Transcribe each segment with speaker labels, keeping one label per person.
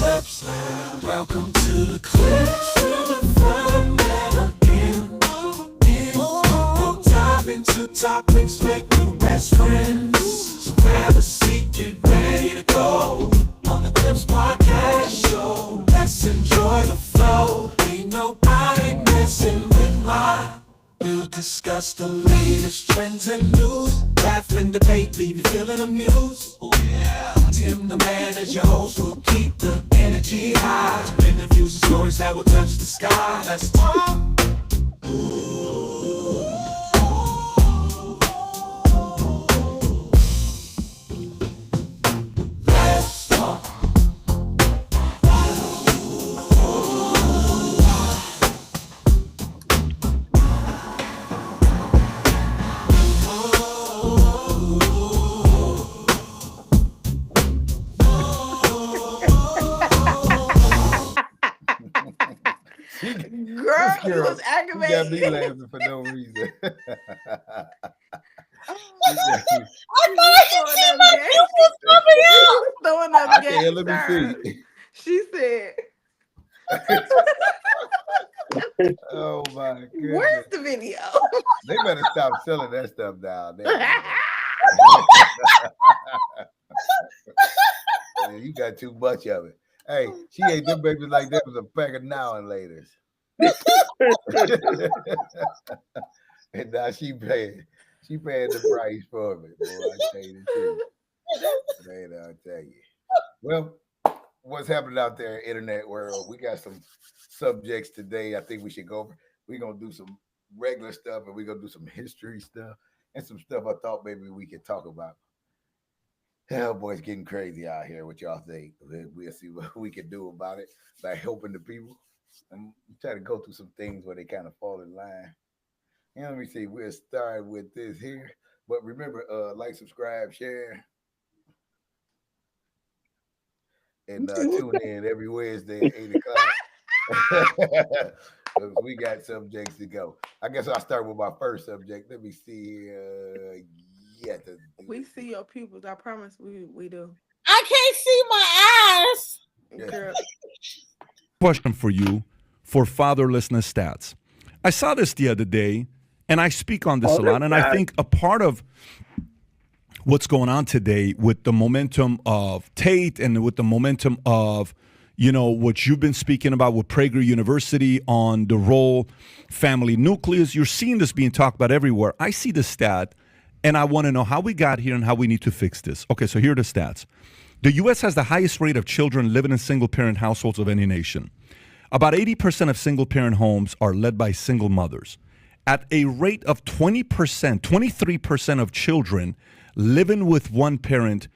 Speaker 1: Welcome to the cliff. We'll dive into topics, make new best friends. So grab a seat, get ready to go. On the Clips Podcast Show, let's enjoy the flow. Ain't nobody messing with mine. We'll discuss the latest trends and news. Laugh and debate, leave you feeling amused. Oh yeah, Tim the man as your host will keep the energy high. Interviews and stories that will touch the sky. Let's talk. Let's talk.
Speaker 2: Girl, he was aggravated.
Speaker 3: You got me laughing for no reason.
Speaker 2: Throwing up
Speaker 3: Okay,
Speaker 2: gas,
Speaker 3: let me
Speaker 2: sir.
Speaker 3: see.
Speaker 2: She said,
Speaker 3: Oh my goodness.
Speaker 2: where's the video?
Speaker 3: They better stop selling that stuff down there. Man, you got too much of it. Hey, she ate them babies like that was a pack of now and laters. And now she paying the price for it. Boy, I tell you the truth. Man, I'll tell you. Well, what's happening out there in the internet world? We got some subjects today. I think we should go over. We're gonna do some regular stuff and we're gonna do some history stuff and some stuff I thought maybe we could talk about. Hell, boy, it's getting crazy out here. What y'all think? We'll see what we can do about it by helping the people. And try to go through some things where they kind of fall in line. And let me see. We'll start with this here. But remember, like, subscribe, share, and tune in every Wednesday at 8 o'clock. We got subjects to go. I guess I'll start with my first subject. Let me see here.
Speaker 2: We see your pupils. I promise we do.
Speaker 4: I can't see my eyes.
Speaker 2: Girl.
Speaker 5: Question for you for fatherlessness stats. I saw this the other day, and I speak on this a lot, and I think a part of what's going on today with the momentum of Tate and with the momentum of, you know, what you've been speaking about with Prager University on the role family nucleus, you're seeing this being talked about everywhere. I see the stat, and I want to know how we got here and how we need to fix this. Okay, so here are the stats. The U.S. has the highest rate of children living in single-parent households of any nation. About 80% of single-parent homes are led by single mothers. At a rate of 20%, 23% of children living with one parent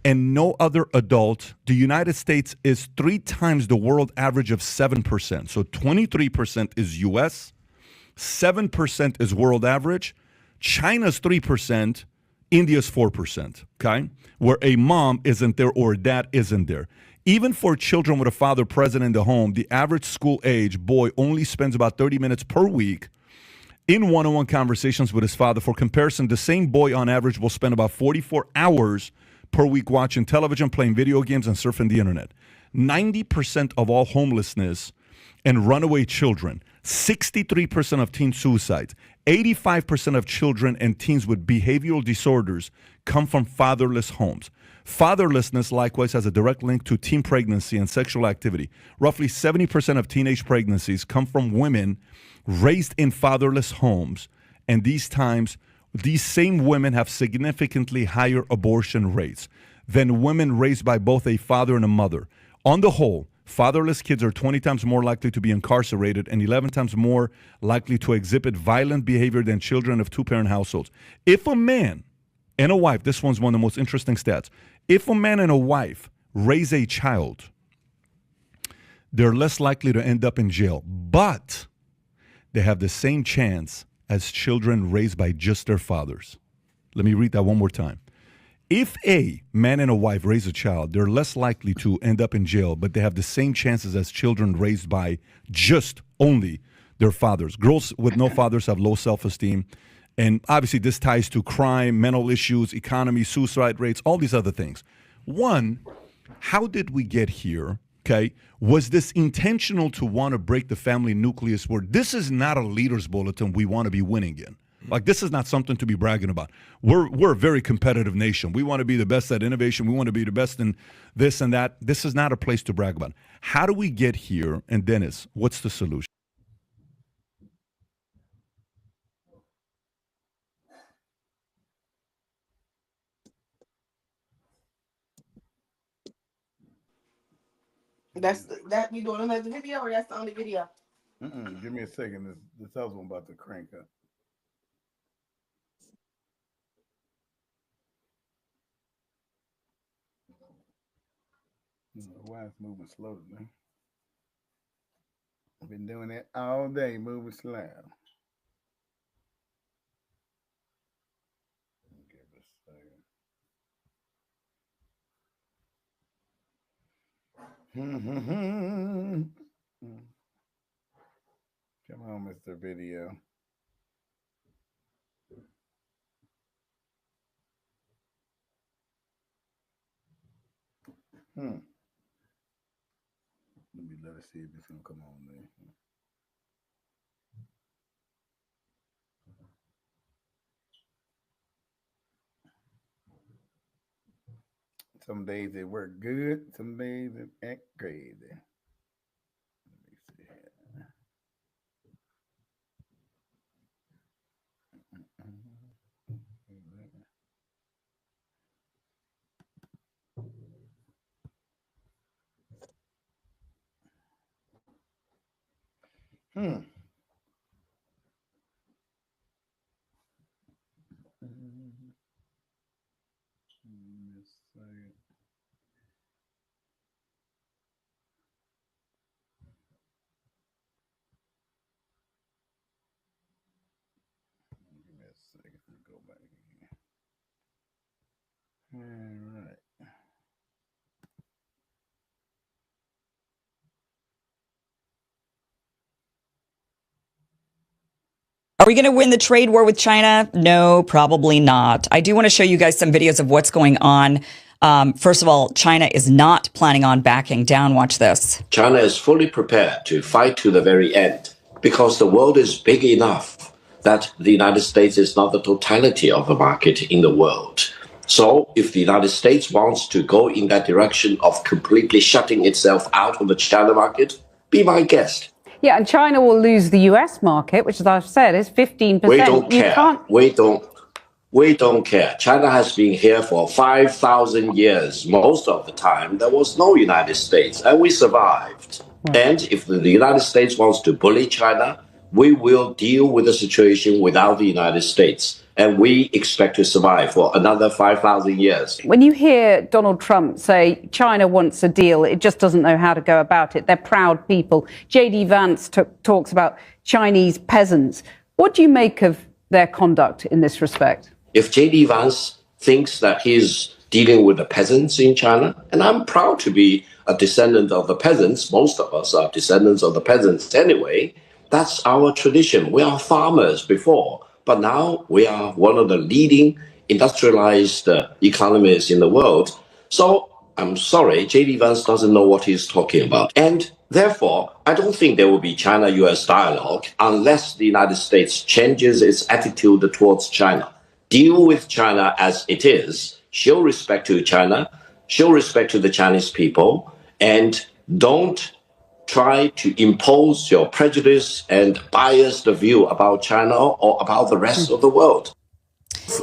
Speaker 5: and no other adult, the United States is 3 times the world average of 7%. So 23% is U.S., 7% is world average. China's 3%, India's 4%, okay? Where a mom isn't there or a dad isn't there. Even for children with a father present in the home, the average school age boy only spends about 30 minutes per week in one-on-one conversations with his father. For comparison, the same boy on average will spend about 44 hours per week watching television, playing video games, and surfing the internet. 90% of all homelessness and runaway children, 63% of teen suicides, 85% of children and teens with behavioral disorders come from fatherless homes. Fatherlessness likewise has a direct link to teen pregnancy and sexual activity. Roughly 70% of teenage pregnancies come from women raised in fatherless homes, and these same women have significantly higher abortion rates than women raised by both a father and a mother. On the whole, fatherless kids are 20 times more likely to be incarcerated and 11 times more likely to exhibit violent behavior than children of two-parent households. If a man and a wife, this one's one of the most interesting stats, if a man and a wife raise a child, they're less likely to end up in jail, but they have the same chance as children raised by just their fathers. Let me read that one more time. If a man and a wife raise a child, they're less likely to end up in jail, but they have the same chances as children raised by just only their fathers. Girls with no fathers have low self-esteem. And obviously this ties to crime, mental issues, economy, suicide rates, all these other things. One, how did we get here? Okay. Was this intentional to want to break the family nucleus where this is not a leaders bulletin we want to be winning in? Like, this is not something to be bragging about. We're a very competitive nation. We want to be the best at innovation. We want to be the best in this and that. This is not a place to brag about. How do we get here? And Dennis, what's the solution?
Speaker 2: That you doing another video or that's the only video?
Speaker 3: Give me a second. This other one about to crank up. Why it's moving slow today? I've been doing that all day, moving slow. Give it a second. Come on, Mr. Video. Let us see if it's gonna come on there. Some days they work good, some days it act crazy. Let me see. Go back again. All right.
Speaker 6: Are we going to win the trade war with China? No, probably not. I do want to show you guys some videos of what's going on. First of all, China is not planning on backing down. Watch this.
Speaker 7: China is fully prepared to fight to the very end because the world is big enough that the United States is not the totality of the market in the world. So if the United States wants to go in that direction of completely shutting itself out of the China market, be my guest.
Speaker 8: Yeah, and China will lose the US market, which, as I've said, is 15%.
Speaker 7: We don't care. We don't care. China has been here for 5,000 years. Most of the time, there was no United States, and we survived. Right. And if the United States wants to bully China, we will deal with the situation without the United States. And we expect to survive for another 5,000 years.
Speaker 8: When you hear Donald Trump say China wants a deal, it just doesn't know how to go about it. They're proud people. J.D. Vance talks about Chinese peasants. What do you make of their conduct in this respect?
Speaker 7: If J.D. Vance thinks that he's dealing with the peasants in China, and I'm proud to be a descendant of the peasants, most of us are descendants of the peasants anyway, that's our tradition. We are farmers before. But now we are one of the leading industrialized economies in the world. So I'm sorry, J.D. Vance doesn't know what he's talking about. And therefore, I don't think there will be China-US dialogue unless the United States changes its attitude towards China. Deal with China as it is. Show respect to China. Show respect to the Chinese people. And don't try to impose your prejudice and biased view about China or about the rest of the world.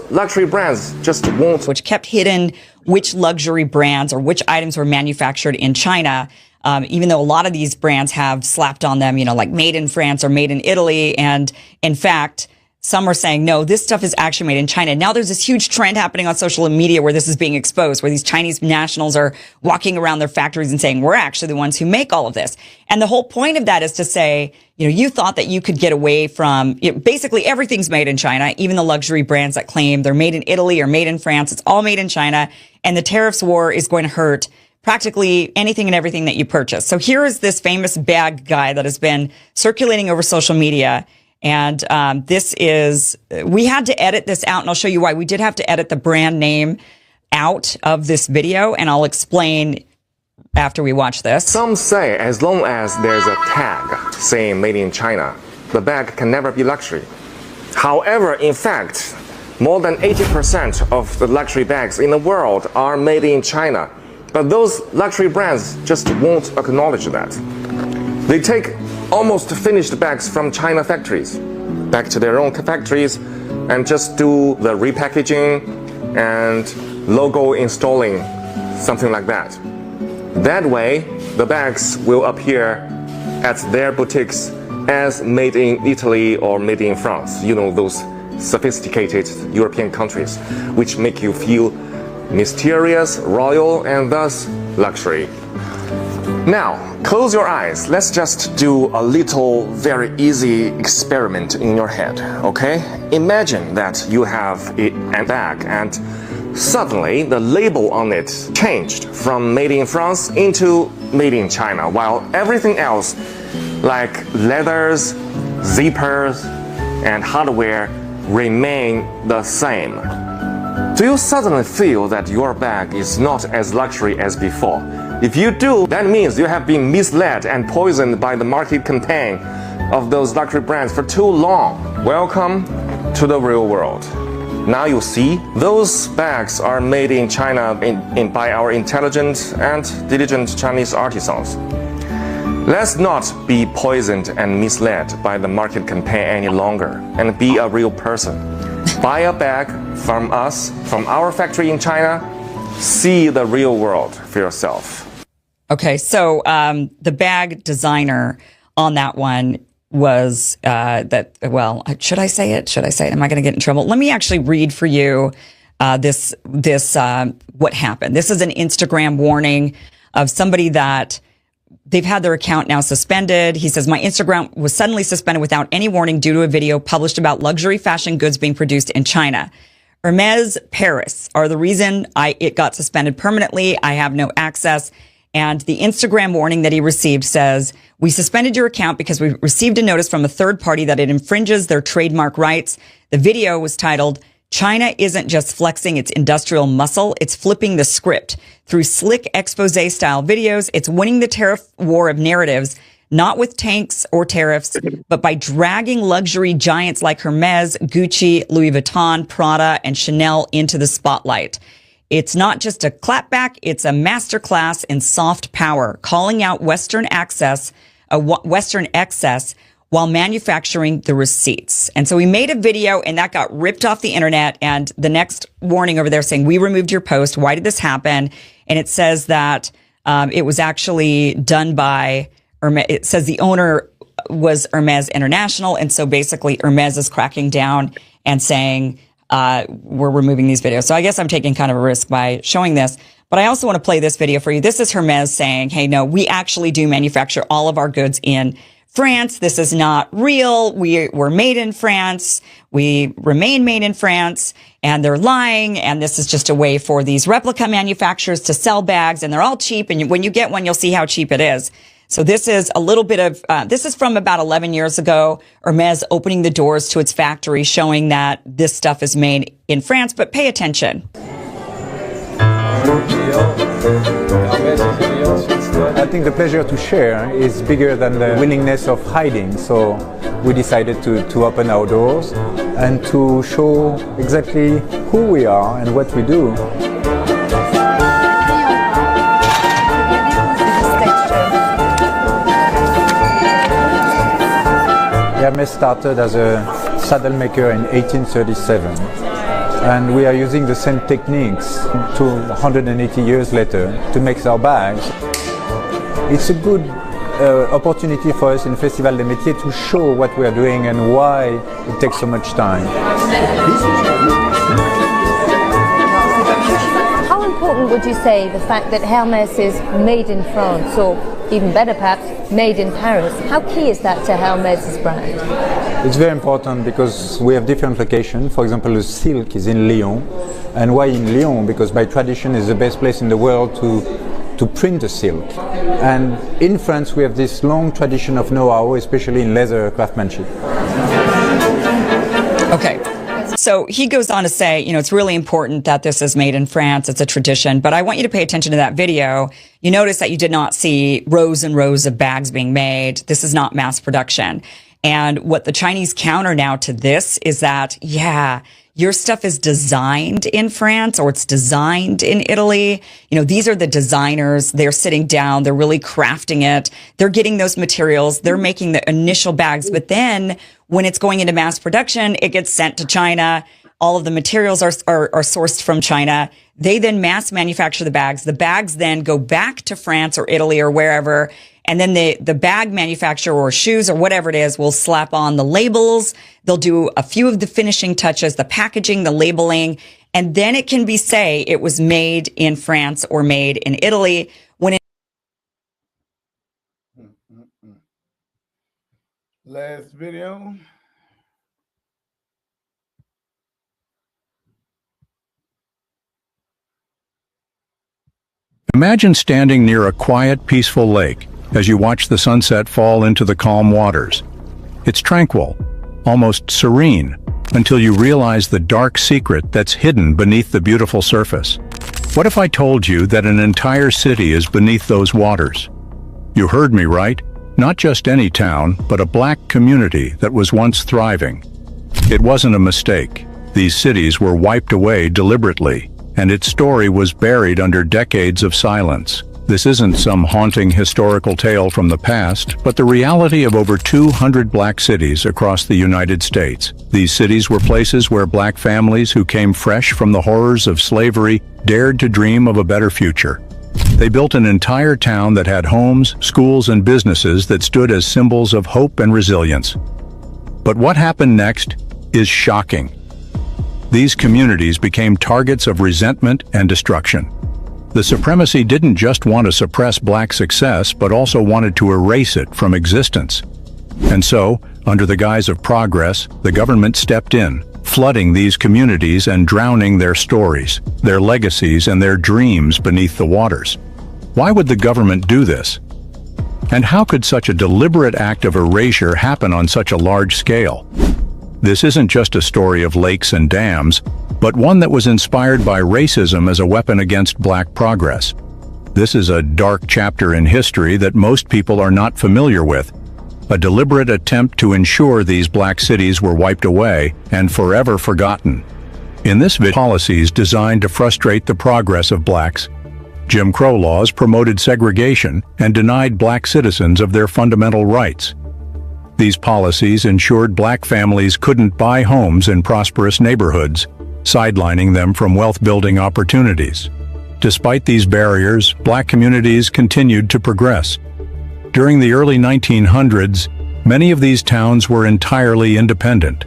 Speaker 9: Luxury brands just won't.
Speaker 6: Which kept hidden which luxury brands or which items were manufactured in China, even though a lot of these brands have slapped on them, like made in France or made in Italy. And in fact, some are saying, no, this stuff is actually made in China. Now there's this huge trend happening on social media where this is being exposed, where these Chinese nationals are walking around their factories and saying, we're actually the ones who make all of this. And the whole point of that is to say, you thought that you could get away from, basically everything's made in China, even the luxury brands that claim they're made in Italy or made in France. It's all made in China. And the tariffs war is going to hurt practically anything and everything that you purchase. So here is this famous bag guy that has been circulating over social media. And we had to edit this out, and I'll show you why. We did have to edit the brand name out of this video, and I'll explain after we watch this.
Speaker 9: Some say as long as there's a tag saying made in China, the bag can never be luxury. However, in fact, more than 80% of the luxury bags in the world are made in China. But those luxury brands just won't acknowledge that. They take almost finished bags from China factories back to their own factories and just do the repackaging and logo installing, something like that. That way, the bags will appear at their boutiques as made in Italy or made in France. You know, those sophisticated European countries, which make you feel mysterious, royal, and thus luxury. Now, close your eyes. Let's just do a little, very easy experiment in your head, okay? Imagine that you have a bag and suddenly the label on it changed from made in France into made in China, while everything else, like leathers, zippers, and hardware, remain the same. Do you suddenly feel that your bag is not as luxury as before? If you do, that means you have been misled and poisoned by the market campaign of those luxury brands for too long. Welcome to the real world. Now you see, those bags are made in China by our intelligent and diligent Chinese artisans. Let's not be poisoned and misled by the market campaign any longer and be a real person. Buy a bag from us, from our factory in China. See the real world for yourself.
Speaker 6: Okay, so the bag designer on that one was should I say it? Am I going to get in trouble? Let me actually read for you this what happened. This is an Instagram warning of somebody that they've had their account now suspended. He says, my Instagram was suddenly suspended without any warning due to a video published about luxury fashion goods being produced in China. Hermes Paris are the reason it got suspended permanently. I have no access. And the Instagram warning that he received says, we suspended your account because we received a notice from a third party that it infringes their trademark rights. The video was titled, China isn't just flexing its industrial muscle, it's flipping the script. Through slick expose-style videos, it's winning the tariff war of narratives, not with tanks or tariffs, but by dragging luxury giants like Hermes, Gucci, Louis Vuitton, Prada, and Chanel into the spotlight. It's not just a clapback, it's a masterclass in soft power, calling out Western excess while manufacturing the receipts. And so we made a video and that got ripped off the internet. And the next warning over there saying, we removed your post. Why did this happen? And it says that it was actually done by Hermes. It says the owner was Hermes International. And so basically Hermes is cracking down and saying, we're removing these videos. So I guess I'm taking kind of a risk by showing this. But I also want to play this video for you. This is Hermes saying, hey, no, we actually do manufacture all of our goods in France. This is not real. We're made in France. We remain made in France. And they're lying. And this is just a way for these replica manufacturers to sell bags. And they're all cheap. And when you get one, you'll see how cheap it is. So this is a little bit of, this is from about 11 years ago, Hermes opening the doors to its factory, showing that this stuff is made in France, but pay attention.
Speaker 10: I think the pleasure to share is bigger than the willingness of hiding. So we decided to open our doors and to show exactly who we are and what we do. Hermes started as a saddle maker in 1837, and we are using the same techniques 180 years later to make our bags. It's a good opportunity for us in Festival des Métiers to show what we are doing and why it takes so much time.
Speaker 11: How important would you say the fact that Hermes is made in France, or even better perhaps, made in Paris? How key is that to Hermes' brand?
Speaker 10: It's very important because we have different locations. For example, the silk is in Lyon. And why in Lyon? Because by tradition it's the best place in the world to print the silk. And in France we have this long tradition of know-how, especially in leather craftsmanship.
Speaker 6: Okay. So he goes on to say, you know, it's really important that this is made in France. It's a tradition, but I want you to pay attention to that video. You notice that you did not see rows and rows of bags being made. This is not mass production. And what the Chinese counter now to this is that, yeah, your stuff is designed in France or it's designed in Italy. You know, these are the designers. They're sitting down. They're really crafting it. They're getting those materials. They're making the initial bags. But then when it's going into mass production, it gets sent to China. All of the materials are sourced from China. They then mass manufacture the bags. The bags then go back to France or Italy or wherever. And then the bag manufacturer or shoes or whatever it is will slap on the labels. They'll do a few of the finishing touches, the packaging, the labeling, and then it can be say it was made in France or made in Italy. When it
Speaker 3: Last video.
Speaker 12: Imagine standing near a quiet, peaceful lake as you watch the sunset fall into the calm waters. It's tranquil, almost serene, until you realize the dark secret that's hidden beneath the beautiful surface. What if I told you that an entire city is beneath those waters? You heard me right. Not just any town, but a black community that was once thriving. It wasn't a mistake. These cities were wiped away deliberately, and its story was buried under decades of silence. This isn't some haunting historical tale from the past, but the reality of over 200 black cities across the United States. These cities were places where black families who came fresh from the horrors of slavery dared to dream of a better future. They built an entire town that had homes, schools, and businesses that stood as symbols of hope and resilience. But what happened next is shocking. These communities became targets of resentment and destruction. The supremacy didn't just want to suppress black success, but also wanted to erase it from existence. And so, under the guise of progress, the government stepped in, flooding these communities and drowning their stories, their legacies, and their dreams beneath the waters. Why would the government do this? And how could such a deliberate act of erasure happen on such a large scale? This isn't just a story of lakes and dams, but one that was inspired by racism as a weapon against black progress. This is a dark chapter in history that most people are not familiar with, a deliberate attempt to ensure these black cities were wiped away and forever forgotten. In this video, policies designed to frustrate the progress of blacks. Jim Crow laws promoted segregation and denied black citizens of their fundamental rights. These policies ensured black families couldn't buy homes in prosperous neighborhoods, sidelining them from wealth-building opportunities. Despite these barriers, black communities continued to progress. During the early 1900s, many of these towns were entirely independent.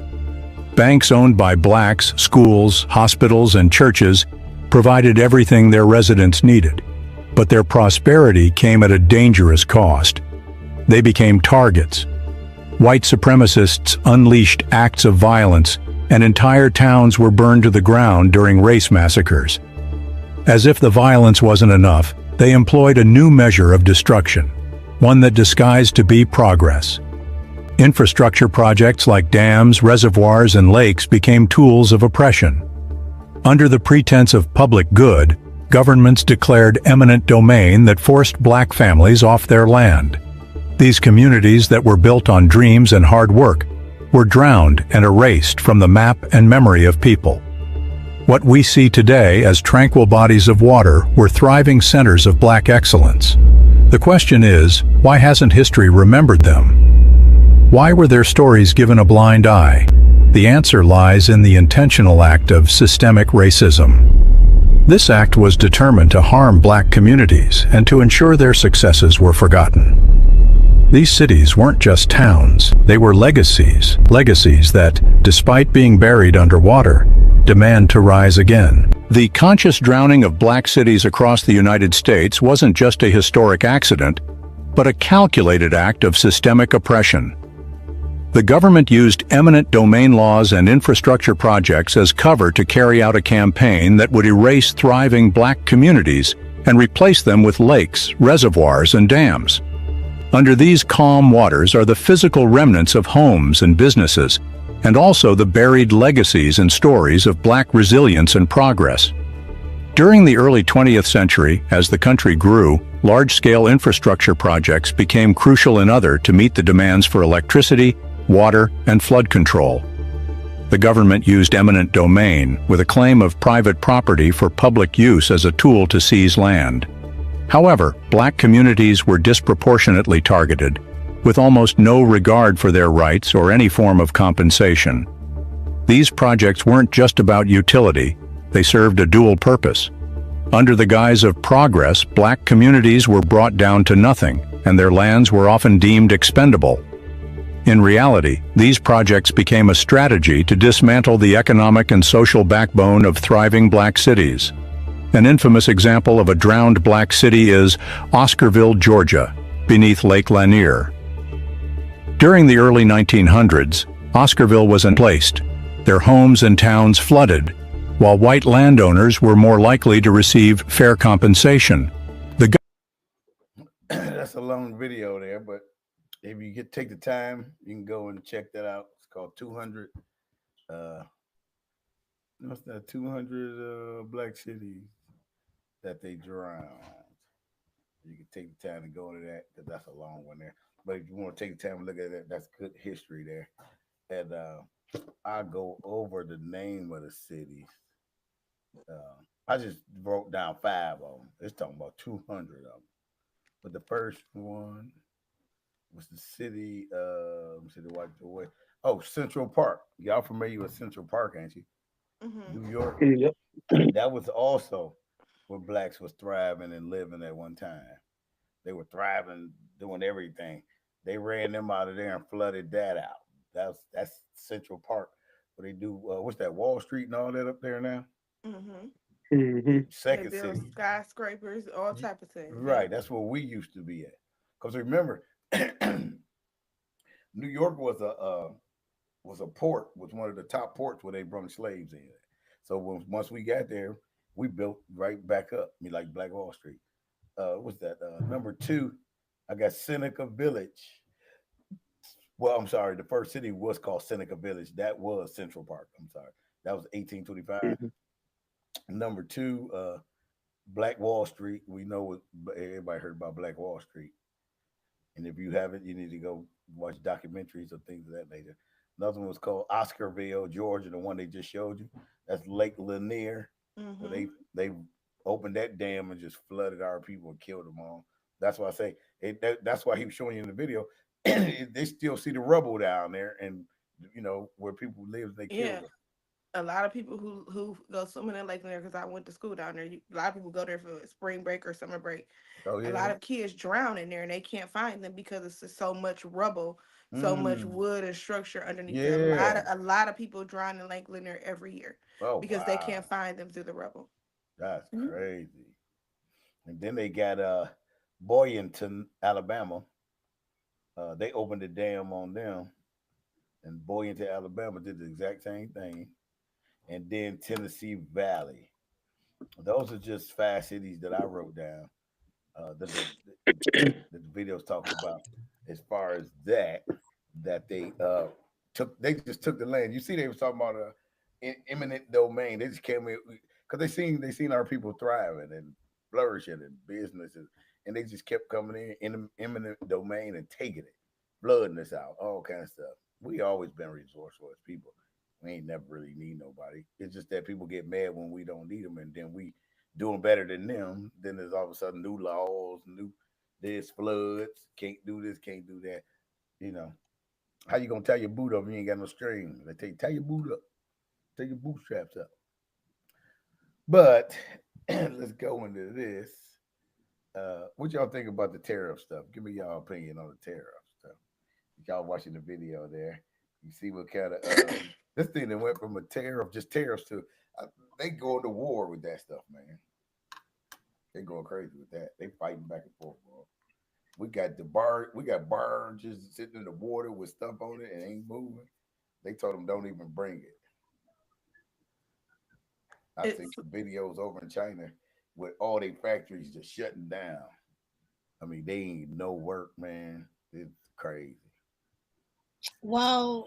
Speaker 12: Banks owned by blacks, schools, hospitals, and churches provided everything their residents needed. But their prosperity came at a dangerous cost. They became targets. White supremacists unleashed acts of violence, and entire towns were burned to the ground during race massacres. As if the violence wasn't enough, they employed a new measure of destruction, one that disguised to be progress. Infrastructure projects like dams, reservoirs, and lakes became tools of oppression. Under the pretense of public good, governments declared eminent domain that forced black families off their land. These communities that were built on dreams and hard work were drowned and erased from the map and memory of people. What we see today as tranquil bodies of water were thriving centers of black excellence. The question is, why hasn't history remembered them? Why were their stories given a blind eye? The answer lies in the intentional act of systemic racism. This act was determined to harm black communities and to ensure their successes were forgotten. These cities weren't just towns, they were legacies that, despite being buried underwater, demand to rise again. The conscious drowning of black cities across the United States wasn't just a historic accident, but a calculated act of systemic oppression. The government used eminent domain laws and infrastructure projects as cover to carry out a campaign that would erase thriving black communities and replace them with lakes, reservoirs, and dams. Under these calm waters are the physical remnants of homes and businesses, and also the buried legacies and stories of Black resilience and progress. During the early 20th century, as the country grew, large-scale infrastructure projects became crucial to meet the demands for electricity, water, and flood control. The government used eminent domain, with a claim of private property for public use as a tool to seize land. However, Black communities were disproportionately targeted, with almost no regard for their rights or any form of compensation. These projects weren't just about utility, they served a dual purpose. Under the guise of progress, Black communities were brought down to nothing, and their lands were often deemed expendable. In reality, these projects became a strategy to dismantle the economic and social backbone of thriving Black cities. An infamous example of a drowned Black city is Oscarville, Georgia, beneath Lake Lanier. During the early 1900s, Oscarville was emplaced, their homes and towns flooded, while white landowners were more likely to receive fair compensation.
Speaker 3: That's a long video there, but if you take the time, you can go and check that out. It's called 200. What's that? 200 Black cities that they drowned. You can take the time to go to that because that's a long one there. But if you want to take the time to look at that, that's good history there. And I'll go over the name of the cities. I just wrote down 5 of them. It's talking about 200 of them. But the first one was the city, Central Park. Y'all familiar with Central Park, ain't you? New York.
Speaker 7: Yep.
Speaker 3: That was also where Blacks was thriving and living at one time. They were thriving, doing everything. They ran them out of there and flooded that out. That's Central Park, where they do what's that, Wall Street and all that up there now. Second
Speaker 2: They build
Speaker 3: city,
Speaker 2: skyscrapers, all type of things.
Speaker 3: right? That's where we used to be at. Because remember, New York was a port, was one of the top ports where they brought slaves in. So once we got there, we built right back up. Like Black Wall Street. What's that? Number 2, I got Seneca Village. Well, I'm sorry. The first city was called Seneca Village. That was Central Park. I'm sorry. That was 1825. Number 2, Black Wall Street. We know everybody heard about Black Wall Street. And if you haven't, you need to go watch documentaries or things of that nature. Another one was called Oscarville, Georgia, the one they just showed you. That's Lake Lanier. Where they opened that dam and just flooded our people and killed them all. That's why I say that's why he was showing you in the video. They still see the rubble down there, and where people live, they killed them.
Speaker 2: A lot of people who go swimming in Lake Lanier, because I went to school down there. A lot of people go there for spring break or summer break. Oh, yeah. A lot of kids drown in there, and they can't find them because it's just so much rubble, so much wood and structure underneath there. A lot of people drown in Lake Lanier every year because they can't find them through the rubble.
Speaker 3: That's crazy. And then they got Boynton, Alabama. They opened the dam on them, and Boynton, Alabama did the exact same thing. And then Tennessee Valley. Those are just 5 cities that I wrote down that the video's talking about. As far as that they just took the land. You see, they was talking about eminent domain. They just came in because they seen our people thriving and flourishing in businesses, and they just kept coming in eminent domain and taking it, flooding us out, all kind of stuff. We always been resourceful as people. We ain't never really need nobody. It's just that people get mad when we don't need them, and then we doing better than them. Then there's all of a sudden new laws, there's floods, can't do this, can't do that. How you gonna tie your boot up if you ain't got no string? They tell you, tie your boot up, take your bootstraps up. But let's go into this. What y'all think about the tariff stuff? Give me y'all opinion on the tariff stuff. Y'all watching the video there. You see what kind of this thing that went from just tariffs to they going to war with that stuff, man. They going crazy with that. They fighting back and forth, bro. We got barges sitting in the water with stuff on it and ain't moving. They told them don't even bring it. I think the videos over in China with all their factories just shutting down. I mean, they ain't no work, man. It's crazy.
Speaker 4: Well,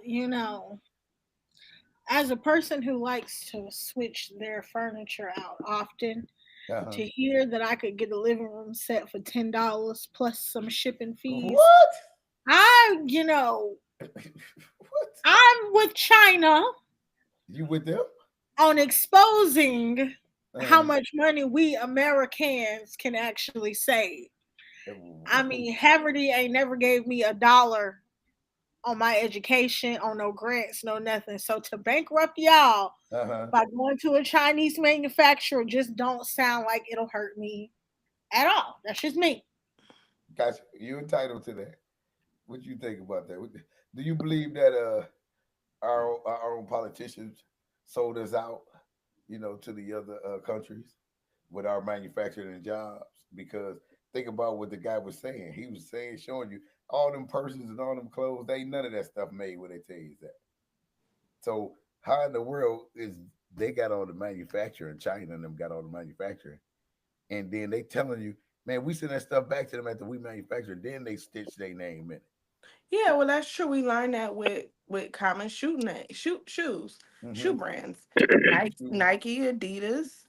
Speaker 13: as a person who likes to switch their furniture out often,
Speaker 3: Uh-huh.
Speaker 13: to hear that I could get a living room set for $10 plus some shipping fees,
Speaker 3: What?
Speaker 13: I, you know,
Speaker 3: What?
Speaker 13: I'm with China
Speaker 3: You with them?
Speaker 13: on exposing how
Speaker 3: Uh-huh.
Speaker 13: much money we Americans can actually save. I
Speaker 3: Whoa.
Speaker 13: mean, Haverty ain't never gave me $1 on my education, on no grants, no nothing. So to bankrupt y'all
Speaker 3: Uh-huh.
Speaker 13: by going to a Chinese manufacturer just don't sound like it'll hurt me at all. That's just me.
Speaker 3: Gotcha. You entitled to that. What you think about that? Do you believe that our own politicians sold us out, to the other countries with our manufacturing and jobs? Because think about what the guy was saying. He was saying, showing you all them persons and all them clothes. They ain't none of that stuff made where they tell you that. So how in the world is they got all the manufacturing? China and them got all the manufacturing, and then they telling you, man, we send that stuff back to them after we manufacture. Then they stitch their name in it.
Speaker 2: Yeah, well, that's true. We learned that with common shoes, shoe
Speaker 3: Mm-hmm.
Speaker 2: brands, Nike, Adidas.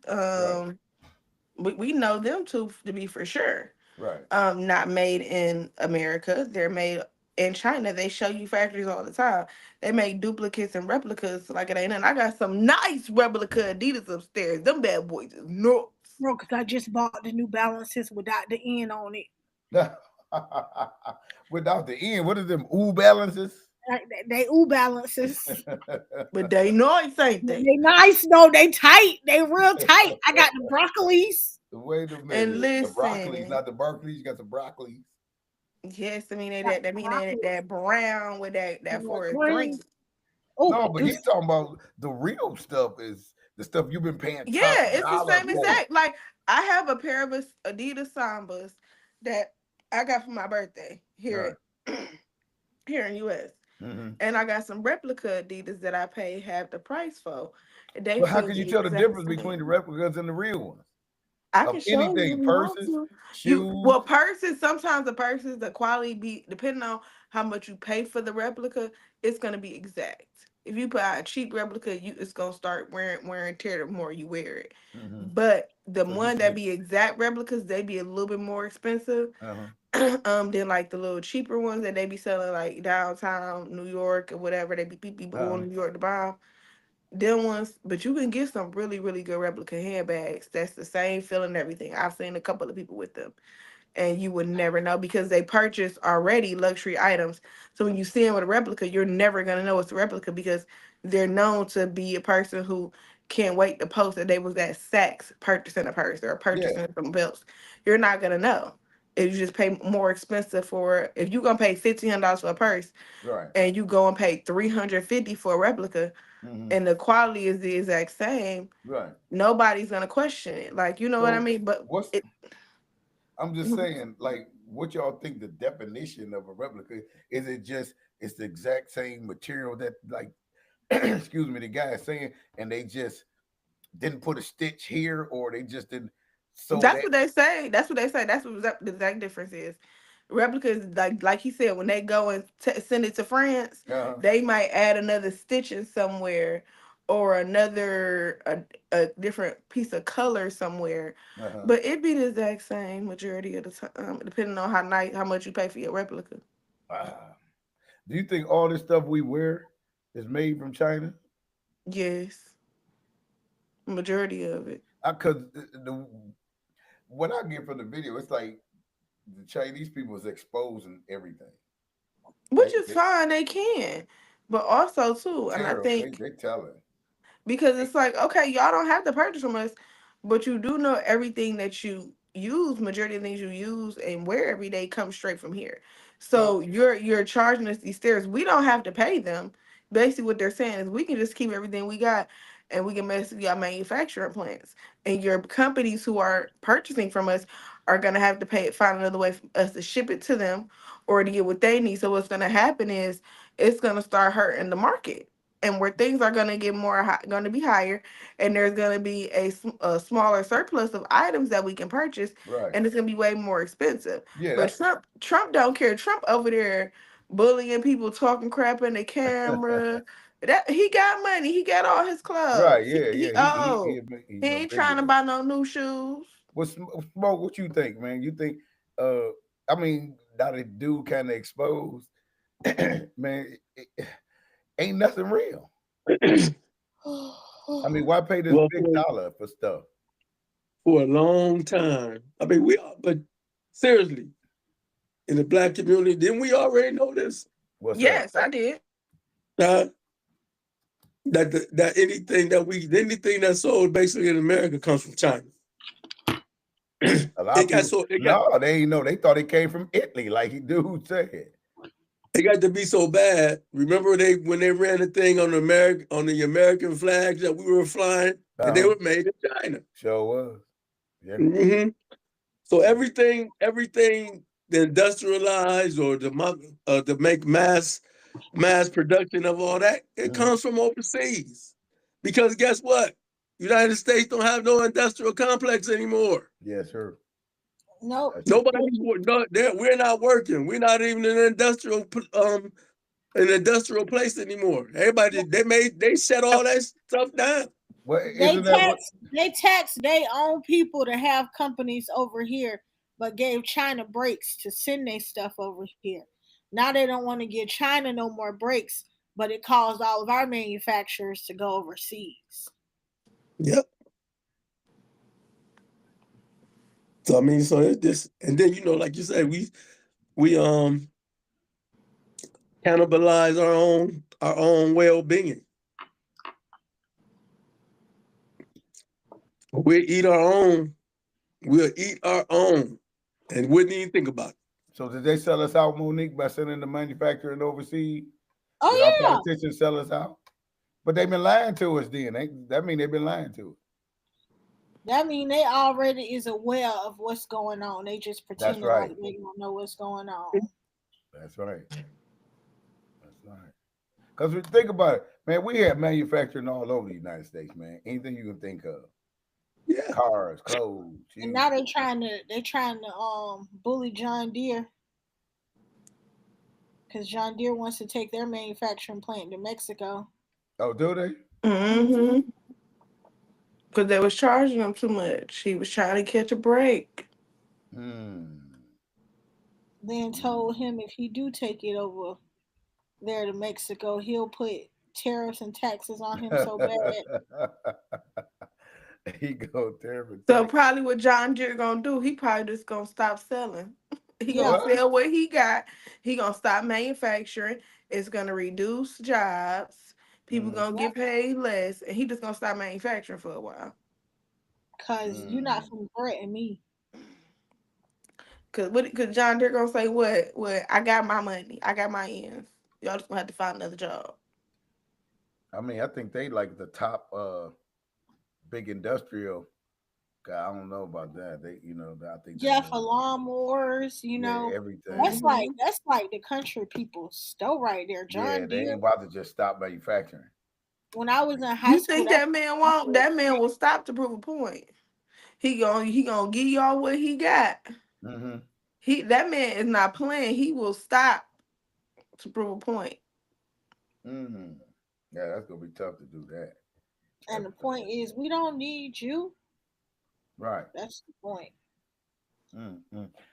Speaker 3: Right,
Speaker 2: We know them two to be for sure.
Speaker 3: right.
Speaker 2: Not made in America. They're made in China. They show you factories all the time. They make duplicates and replicas like it ain't nothing. I got some nice replica Adidas upstairs. Them bad boys is nuts.
Speaker 13: Bro, because I just bought the New Balances without the N on it.
Speaker 3: Without the end, what is them ooh balances?
Speaker 13: Like, they New Balances.
Speaker 2: But they nice, ain't they?
Speaker 13: They nice though. They tight. They real tight. I got the broccolis.
Speaker 3: Wait a
Speaker 2: And
Speaker 3: minute. The broccolis,
Speaker 2: listen,
Speaker 3: not the Barclays. You got the broccolis.
Speaker 2: yes, I mean they
Speaker 13: Got
Speaker 2: that
Speaker 13: the
Speaker 2: that mean that
Speaker 13: broccoli.
Speaker 2: that brown with that
Speaker 13: And that
Speaker 2: forest green.
Speaker 13: green. Oh,
Speaker 3: No,
Speaker 13: it
Speaker 3: but
Speaker 13: do.
Speaker 3: he's talking about the real stuff is the stuff you've been paying top
Speaker 2: Yeah, it's the
Speaker 3: dollar
Speaker 2: same
Speaker 3: for.
Speaker 2: exact. Like I have a pair of Adidas Sambas that I got for my birthday
Speaker 3: Right.
Speaker 2: here in US.
Speaker 3: Mm-hmm.
Speaker 2: And I got some replica Adidas that I paid half the price for. They
Speaker 3: But how
Speaker 2: feel
Speaker 3: can you
Speaker 2: the
Speaker 3: tell the
Speaker 2: exact
Speaker 3: difference between the
Speaker 2: same.
Speaker 3: replicas and the real ones
Speaker 2: I
Speaker 3: of
Speaker 2: can show you
Speaker 3: anything?
Speaker 2: if you want
Speaker 3: Purses,
Speaker 2: to.
Speaker 3: shoes.
Speaker 2: Well, purses, sometimes the purses, the quality be depending on how much you pay for the replica, it's gonna be exact. If you buy a cheap replica, it's gonna start wear and tear the more you wear it.
Speaker 3: Mm-hmm.
Speaker 2: But the
Speaker 3: So you
Speaker 2: one that
Speaker 3: say,
Speaker 2: be exact replicas, they be a little bit more expensive.
Speaker 3: uh-huh.
Speaker 2: Than like the little cheaper ones that they be selling like downtown New York or whatever. They be people
Speaker 3: Uh-huh.
Speaker 2: going to New York to buy 'em. Them ones, but you can get some really, really good replica handbags. That's the same feeling and everything. I've seen a couple of people with them, and you would never know because they purchase already luxury items. So when you see them with a replica, you're never gonna know it's a replica because they're known to be a person who can't wait to post that they was at Saks purchasing a purse or
Speaker 3: Yeah.
Speaker 2: purchasing some belts. You're not gonna know. If you just pay more expensive for, if you're gonna pay $1,500 for a purse
Speaker 3: Right.
Speaker 2: and you go and pay 350 for a replica,
Speaker 3: Mm-hmm.
Speaker 2: and the quality is the exact same,
Speaker 3: Right.
Speaker 2: nobody's gonna question it. Like, you know what I
Speaker 3: So
Speaker 2: mean? But
Speaker 3: what's
Speaker 2: it,
Speaker 3: I'm just saying, like, what y'all think the definition of a replica is? It just it's the exact same material that, like, excuse me, the guy is saying, and they just didn't put a stitch here, or they just didn't sew
Speaker 2: that's
Speaker 3: that.
Speaker 2: what they say. That's what they say. That's what the exact difference is. Replicas, like he said, when they go and send it to France,
Speaker 3: Uh-huh.
Speaker 2: they might add another stitching somewhere, or another a different piece of color somewhere.
Speaker 3: Uh-huh.
Speaker 2: But it be the exact same majority of the time, depending on how much you pay for your replica.
Speaker 3: Ah. Do you think all this stuff we wear is made from China?
Speaker 2: Yes, majority of it.
Speaker 3: Because what I get from the video, it's like the Chinese people is exposing everything.
Speaker 2: Which is fine, they can. But also too, and I
Speaker 3: Tariffs,
Speaker 2: think
Speaker 3: they telling.
Speaker 2: because it's like, okay, y'all don't have to purchase from us, but you do know everything that you use, majority of things you use and wear every day comes straight from here.
Speaker 3: So
Speaker 2: So you're charging us these stairs. We don't have to pay them. Basically what they're saying is we can just keep everything we got and we can mess with your manufacturing plants. And your companies who are purchasing from us are gonna have to find another way for us to ship it to them or to get what they need. So what's gonna happen is it's gonna start hurting the market, and where things are going to get going to be higher, and there's going to be a smaller surplus of items that we can purchase,
Speaker 3: right.
Speaker 2: and it's going to be way more expensive.
Speaker 3: Yeah,
Speaker 2: But
Speaker 3: that's
Speaker 2: Trump don't care. Trump over there bullying people, talking crap in the camera, That he got money. He got all his clothes.
Speaker 3: Right? Yeah,
Speaker 2: He
Speaker 3: yeah.
Speaker 2: old.
Speaker 3: He
Speaker 2: He
Speaker 3: no
Speaker 2: ain't
Speaker 3: big
Speaker 2: trying to
Speaker 3: deal.
Speaker 2: buy no new shoes.
Speaker 3: What Smoke? What you think, man? You think? I mean, now the dude kind of exposed. Man, ain't nothing real. I mean, why pay this
Speaker 14: Well,
Speaker 3: big dollar for stuff?
Speaker 14: for a long time. I mean, but seriously, in the black community, didn't we already know this?
Speaker 3: What's
Speaker 2: Yes, I did.
Speaker 14: That anything that's sold basically in America comes from China.
Speaker 3: A lot of people. No, they ain't know. They thought it came from Italy, like he dude said.
Speaker 14: It got to be so bad. Remember when they ran the thing on the American flags that we were flying, and they were made in China.
Speaker 3: Sure was. Yeah.
Speaker 14: Mm-hmm. So everything the industrialized or to make mass production of all that, it comes from overseas. Because guess what? United States don't have no industrial complex anymore.
Speaker 3: Yes, sir.
Speaker 13: Nope.
Speaker 14: We're not working. We're not even in an industrial place anymore. Everybody they shut all that stuff down.
Speaker 13: They taxed their own people to have companies over here, but gave China breaks to send their stuff over here. Now they don't want to give China no more breaks, but it caused all of our manufacturers to go overseas.
Speaker 14: Yep. So I mean, so it's just, and then like you said, we cannibalize our own well-being. We'll eat our own, and wouldn't even think about it.
Speaker 3: So did they sell us out, Monique, by sending the manufacturing overseas?
Speaker 13: Oh,
Speaker 3: did
Speaker 13: yeah.
Speaker 3: Our politicians sell us out? But they've been lying to us then. That mean they've been lying to us.
Speaker 13: That mean they already is aware of what's going on. They just pretend like they don't know what's going on.
Speaker 3: That's right. That's right. Because we think about it, man, we have manufacturing all over the United States, man. Anything you can think of.
Speaker 14: Yeah.
Speaker 3: Cars, clothes.
Speaker 13: And now they trying to bully John Deere. Because John Deere wants to take their manufacturing plant to Mexico.
Speaker 3: Oh, do they?
Speaker 2: Mm-hmm. Because they was charging him too much. He was trying to catch a break.
Speaker 13: Then told him if he do take it over there to Mexico, he'll put tariffs and taxes on him so bad.
Speaker 3: He go tariff.
Speaker 2: So probably what John Deere gonna do, he probably just gonna stop selling. He gonna sell what he got. He gonna stop manufacturing. It's gonna reduce jobs. People gonna get paid less, and he just gonna stop manufacturing for a while.
Speaker 13: Cause you're not from threaten me.
Speaker 2: Cause John Deere gonna say what? I got my money. I got my ends. Y'all just gonna have to find another job.
Speaker 3: I mean, I think they like the top big industrial guy. I don't know about that. They, I think
Speaker 13: for lawnmowers,
Speaker 3: everything.
Speaker 13: That's like the country people stole right there. John
Speaker 3: Deere. They ain't about to just stop manufacturing.
Speaker 13: When I was in high school,
Speaker 2: you think that man won't? That man will stop to prove a point. He gonna give y'all what he got. That man is not playing. He will stop to prove a point.
Speaker 3: Yeah, that's gonna be tough to do that.
Speaker 13: And the point is, we don't need you.
Speaker 3: Right.
Speaker 13: That's the point.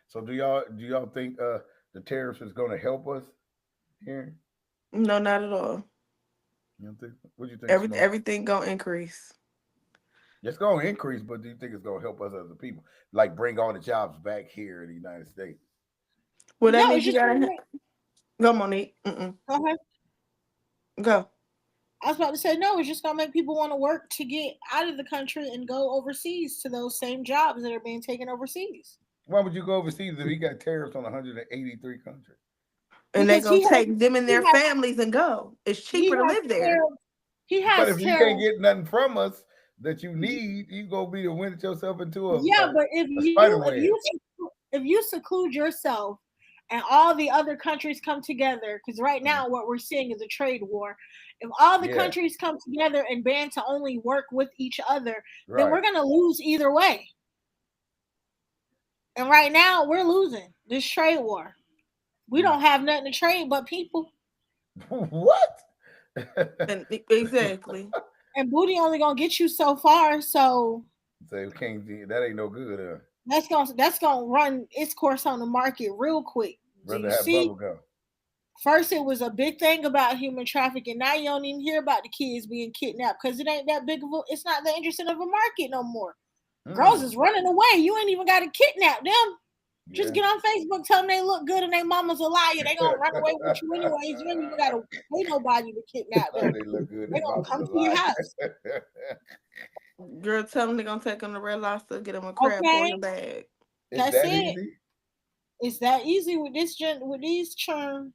Speaker 3: So do y'all think the tariffs is gonna help us here?
Speaker 2: No, not at all.
Speaker 3: You don't think? What do you think?
Speaker 2: Everything gonna increase.
Speaker 3: It's gonna increase, but do you think it's gonna help us as a people? Like bring all the jobs back here in the United States?
Speaker 2: Well, that means you gotta go, Monique.
Speaker 13: Go ahead.
Speaker 2: Go.
Speaker 13: I was about to say, no, it's just going to make people want to work to get out of the country and go overseas to those same jobs that are being taken overseas.
Speaker 3: Why would you go overseas if he got tariffs on 183 countries?
Speaker 2: And they're going to take them and their families and go. It's cheaper to live there.
Speaker 3: But if you can't get nothing from us that you need, you going to be to win yourself into a
Speaker 13: but if you seclude yourself and all the other countries come together, because right now what we're seeing is a trade war. If all the countries come together and band to only work with each other, then we're going to lose either way. And right now we're losing this trade war. We don't have nothing to trade but people.
Speaker 3: What?
Speaker 2: And exactly.
Speaker 13: And booty only gonna get you so far, so
Speaker 3: So can't that ain't no good.
Speaker 13: that's gonna run its course on the market real quick. Do
Speaker 3: Rather
Speaker 13: you
Speaker 3: have
Speaker 13: see?
Speaker 3: bubble gum.
Speaker 13: First, it was a big thing about human trafficking. Now you don't even hear about the kids being kidnapped because it ain't that big of a. It's not that interesting of a market no more. Girls is running away. You ain't even got to kidnap them. Just get on Facebook, tell them they look good and their mama's a liar. They gonna run away with you anyways. You ain't even gotta pay nobody to kidnap them.
Speaker 3: They look good.
Speaker 13: They gonna come to your house.
Speaker 2: Girl, tell them they're gonna take them to Red Lobster, get them a crab boil bag.
Speaker 13: That's it. Easy? It's that easy with these churn.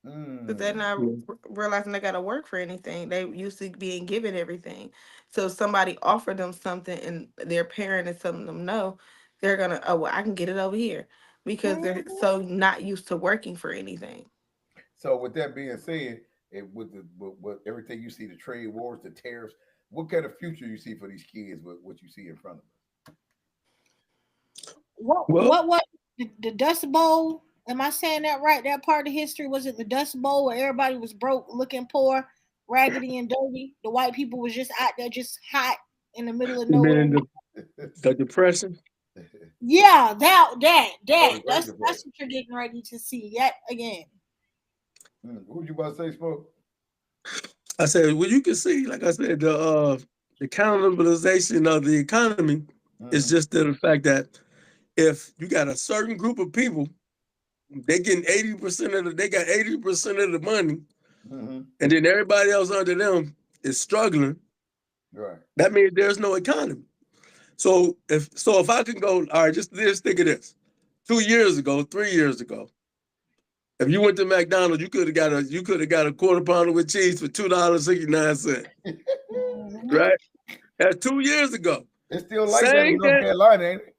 Speaker 2: But they're not realizing they gotta work for anything. They used to being given everything. So if somebody offered them something and their parent is telling them no, they're gonna, oh well, I can get it over here because they're so not used to working for anything.
Speaker 3: So with that being said, with everything you see, the trade wars, the tariffs, what kind of future you see for these kids with what you see in front of us?
Speaker 13: What the Dust Bowl? Am I saying that right? That part of history, was it the Dust Bowl where everybody was broke, looking poor, raggedy and dirty? The white people was just out there, just hot in the middle of nowhere.
Speaker 14: The Depression.
Speaker 13: Yeah, that's what you're getting ready to see yet again.
Speaker 3: What you about to say, Smoke?
Speaker 14: I said, well, you can see, like I said, the cannibalization of the economy is just the fact that if you got a certain group of people, they getting 80% of they got 80% of the money, and then everybody else under them is struggling.
Speaker 3: Right.
Speaker 14: That means there's no economy. So if I can go, all right, just think of this. 2 years ago, 3 years ago, if you went to McDonald's, you could have got a quarter pounder with cheese for $2.69. Right? That's 2 years ago.
Speaker 3: It's still like that in North Carolina, ain't it?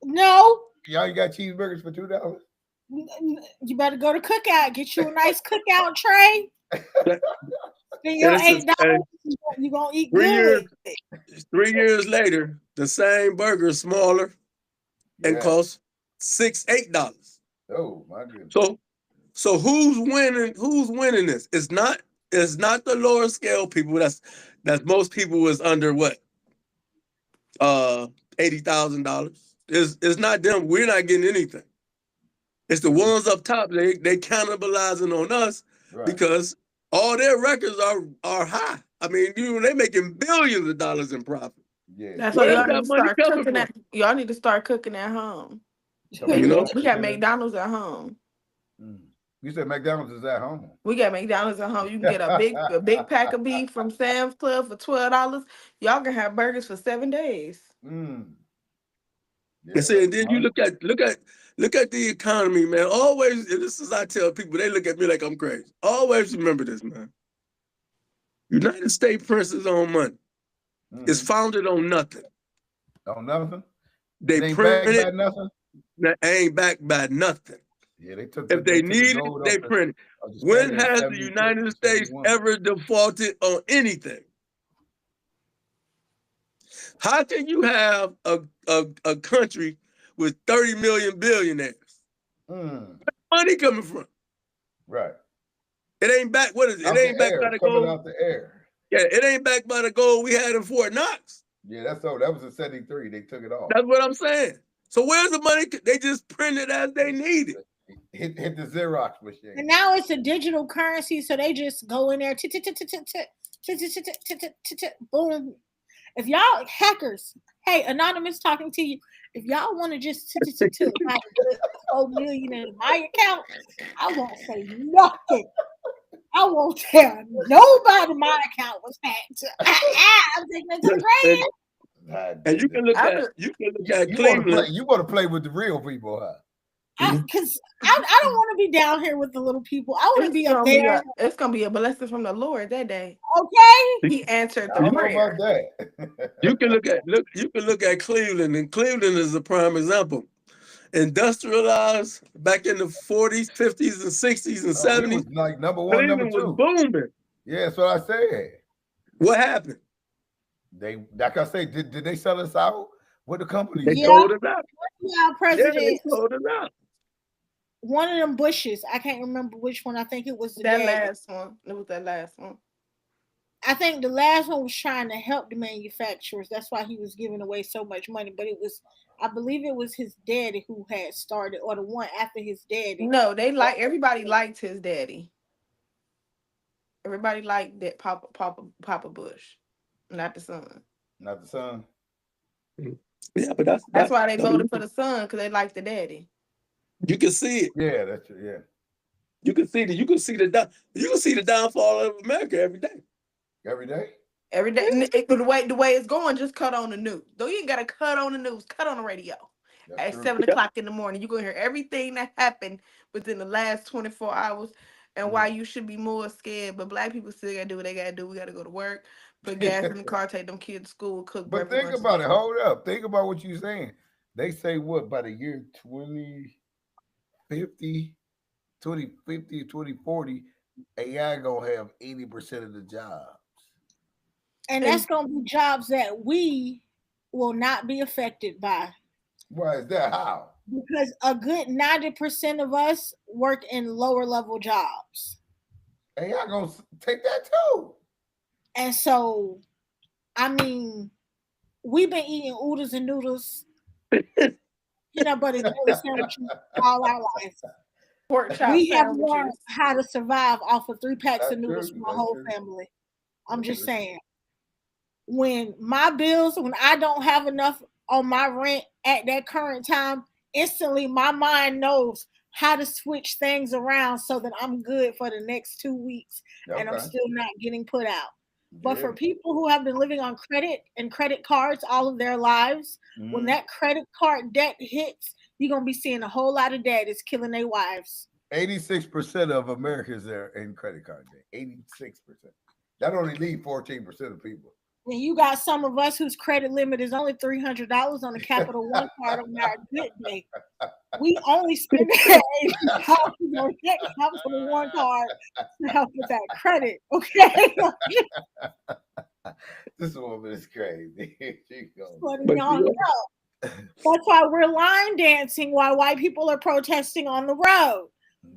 Speaker 13: No.
Speaker 3: Y'all got cheeseburgers for $2?
Speaker 13: You better go to Cookout. Get you a nice Cookout tray. Spend your $8. You gonna eat good.
Speaker 14: 3 years later, the same burger is smaller and costs $6-8.
Speaker 3: Oh my goodness.
Speaker 14: So who's winning? Who's winning this? It's not the lower scale people. That's most people is under what? $80,000. It's not them. We're not getting anything. It's the ones up top. They cannibalizing on us because all their records are high. I mean, they're making billions of dollars in profit.
Speaker 3: Yeah.
Speaker 2: That's why y'all need to start cooking y'all need to start cooking at home. We got McDonald's at home.
Speaker 3: You said McDonald's is at home.
Speaker 2: We got McDonald's at home. You can get a big pack of beef from Sam's Club for $12. Y'all can have burgers for 7 days.
Speaker 14: And see, and then you look at the economy, man. Always, and this is I tell people, they look at me like I'm crazy. Always remember this, man. United States prince's own money is founded on nothing.
Speaker 3: On nothing?
Speaker 14: They
Speaker 3: ain't
Speaker 14: print
Speaker 3: backed
Speaker 14: it.
Speaker 3: by nothing?
Speaker 14: That ain't backed by nothing.
Speaker 3: Yeah, they took.
Speaker 14: If they need it, they print it. When has the United States ever defaulted on anything? How can you have a country with 30 million billionaires? Where's money coming from?
Speaker 3: Right.
Speaker 14: It ain't back. What is it? It ain't backed by the gold.
Speaker 3: Out the air.
Speaker 14: Yeah, it ain't backed by the gold we had in Fort Knox.
Speaker 3: Yeah, that's so. That was in '73. They took it off.
Speaker 14: That's what I'm saying. So where's the money? They just print it as they need it.
Speaker 3: Hit the Xerox machine.
Speaker 13: And now it's a digital currency, so they just go in there, boom. If y'all hackers, hey, anonymous talking to you. If y'all want to just have $4 million in my account, I won't say nothing. I won't tell nobody my account was hacked. I'm taking it to the grave.
Speaker 14: And you can look at Cleveland.
Speaker 3: You want to play with the real people, huh?
Speaker 13: Because I don't want to be down here with the little people. I want to be up there.
Speaker 2: It's gonna be a blessing from the Lord that day.
Speaker 13: Okay.
Speaker 2: He answered the prayer.
Speaker 3: Know about that.
Speaker 14: You can look at Cleveland, and Cleveland is a prime example. Industrialized back in the 40s, 50s, and 60s, and 70s.
Speaker 3: Was like number one,
Speaker 14: Cleveland
Speaker 3: number two.
Speaker 14: Was booming.
Speaker 3: Yeah, that's what I said.
Speaker 14: What happened?
Speaker 3: They, like I say, did they sell us out? What the company?
Speaker 14: They sold us out.
Speaker 13: Yeah, president.
Speaker 14: Yeah, they sold us out.
Speaker 13: One of them Bushes. I can't remember which one. I think it was
Speaker 2: that last one. It was that last one.
Speaker 13: I think the last one was trying to help the manufacturers. That's why he was giving away so much money. But it was, I believe it was his daddy who had started, or the one after his daddy.
Speaker 2: No, everybody liked his daddy. Everybody liked that Papa Bush, not the son.
Speaker 3: Not the son.
Speaker 14: Yeah, but
Speaker 2: that's why they voted for the son, because they liked the daddy.
Speaker 14: You can see it.
Speaker 3: Yeah, that's true. Yeah.
Speaker 14: You can see the downfall of America every day.
Speaker 3: Every day?
Speaker 2: Every day. The way it's going, just cut on the news. Though you ain't gotta cut on the news, cut on the radio. At 7 o'clock in the morning, you're gonna hear everything that happened within the last 24 hours and why you should be more scared. But black people still gotta do what they gotta do. We gotta go to work, put gas in the car, take them kids to school, cook
Speaker 3: But
Speaker 2: breakfast.
Speaker 3: think about it. Hold up. Think about what you're saying. They say what by the year 2050, 2040, AI gonna have 80% of the jobs.
Speaker 13: And that's gonna be jobs that we will not be affected by.
Speaker 3: Why is that? How?
Speaker 13: Because a good 90% of us work in lower level jobs.
Speaker 3: AI gonna take that too.
Speaker 13: And so, I mean, we've been eating oodles and noodles, peanut butter jelly sandwiches all our lives.
Speaker 2: Pork chop
Speaker 13: we have
Speaker 2: sandwiches.
Speaker 13: learned how to survive off of 3 packs of noodles for my whole family. I'm just saying. When I don't have enough on my rent at that current time, instantly my mind knows how to switch things around so that I'm good for the next 2 weeks and I'm still not getting put out. But for people who have been living on credit and credit cards all of their lives, when that credit card debt hits, you're going to be seeing a whole lot of daddies killing their wives.
Speaker 3: 86% of Americans are in credit card debt. 86%. That only leaves 14% of people.
Speaker 13: And you got some of us whose credit limit is only $300 on the Capital One card on our good day. We only spend $80 on that Capital One card to help with that credit. Okay.
Speaker 3: This woman is crazy.
Speaker 13: Y'all know. That's why we're line dancing while white people are protesting on the road.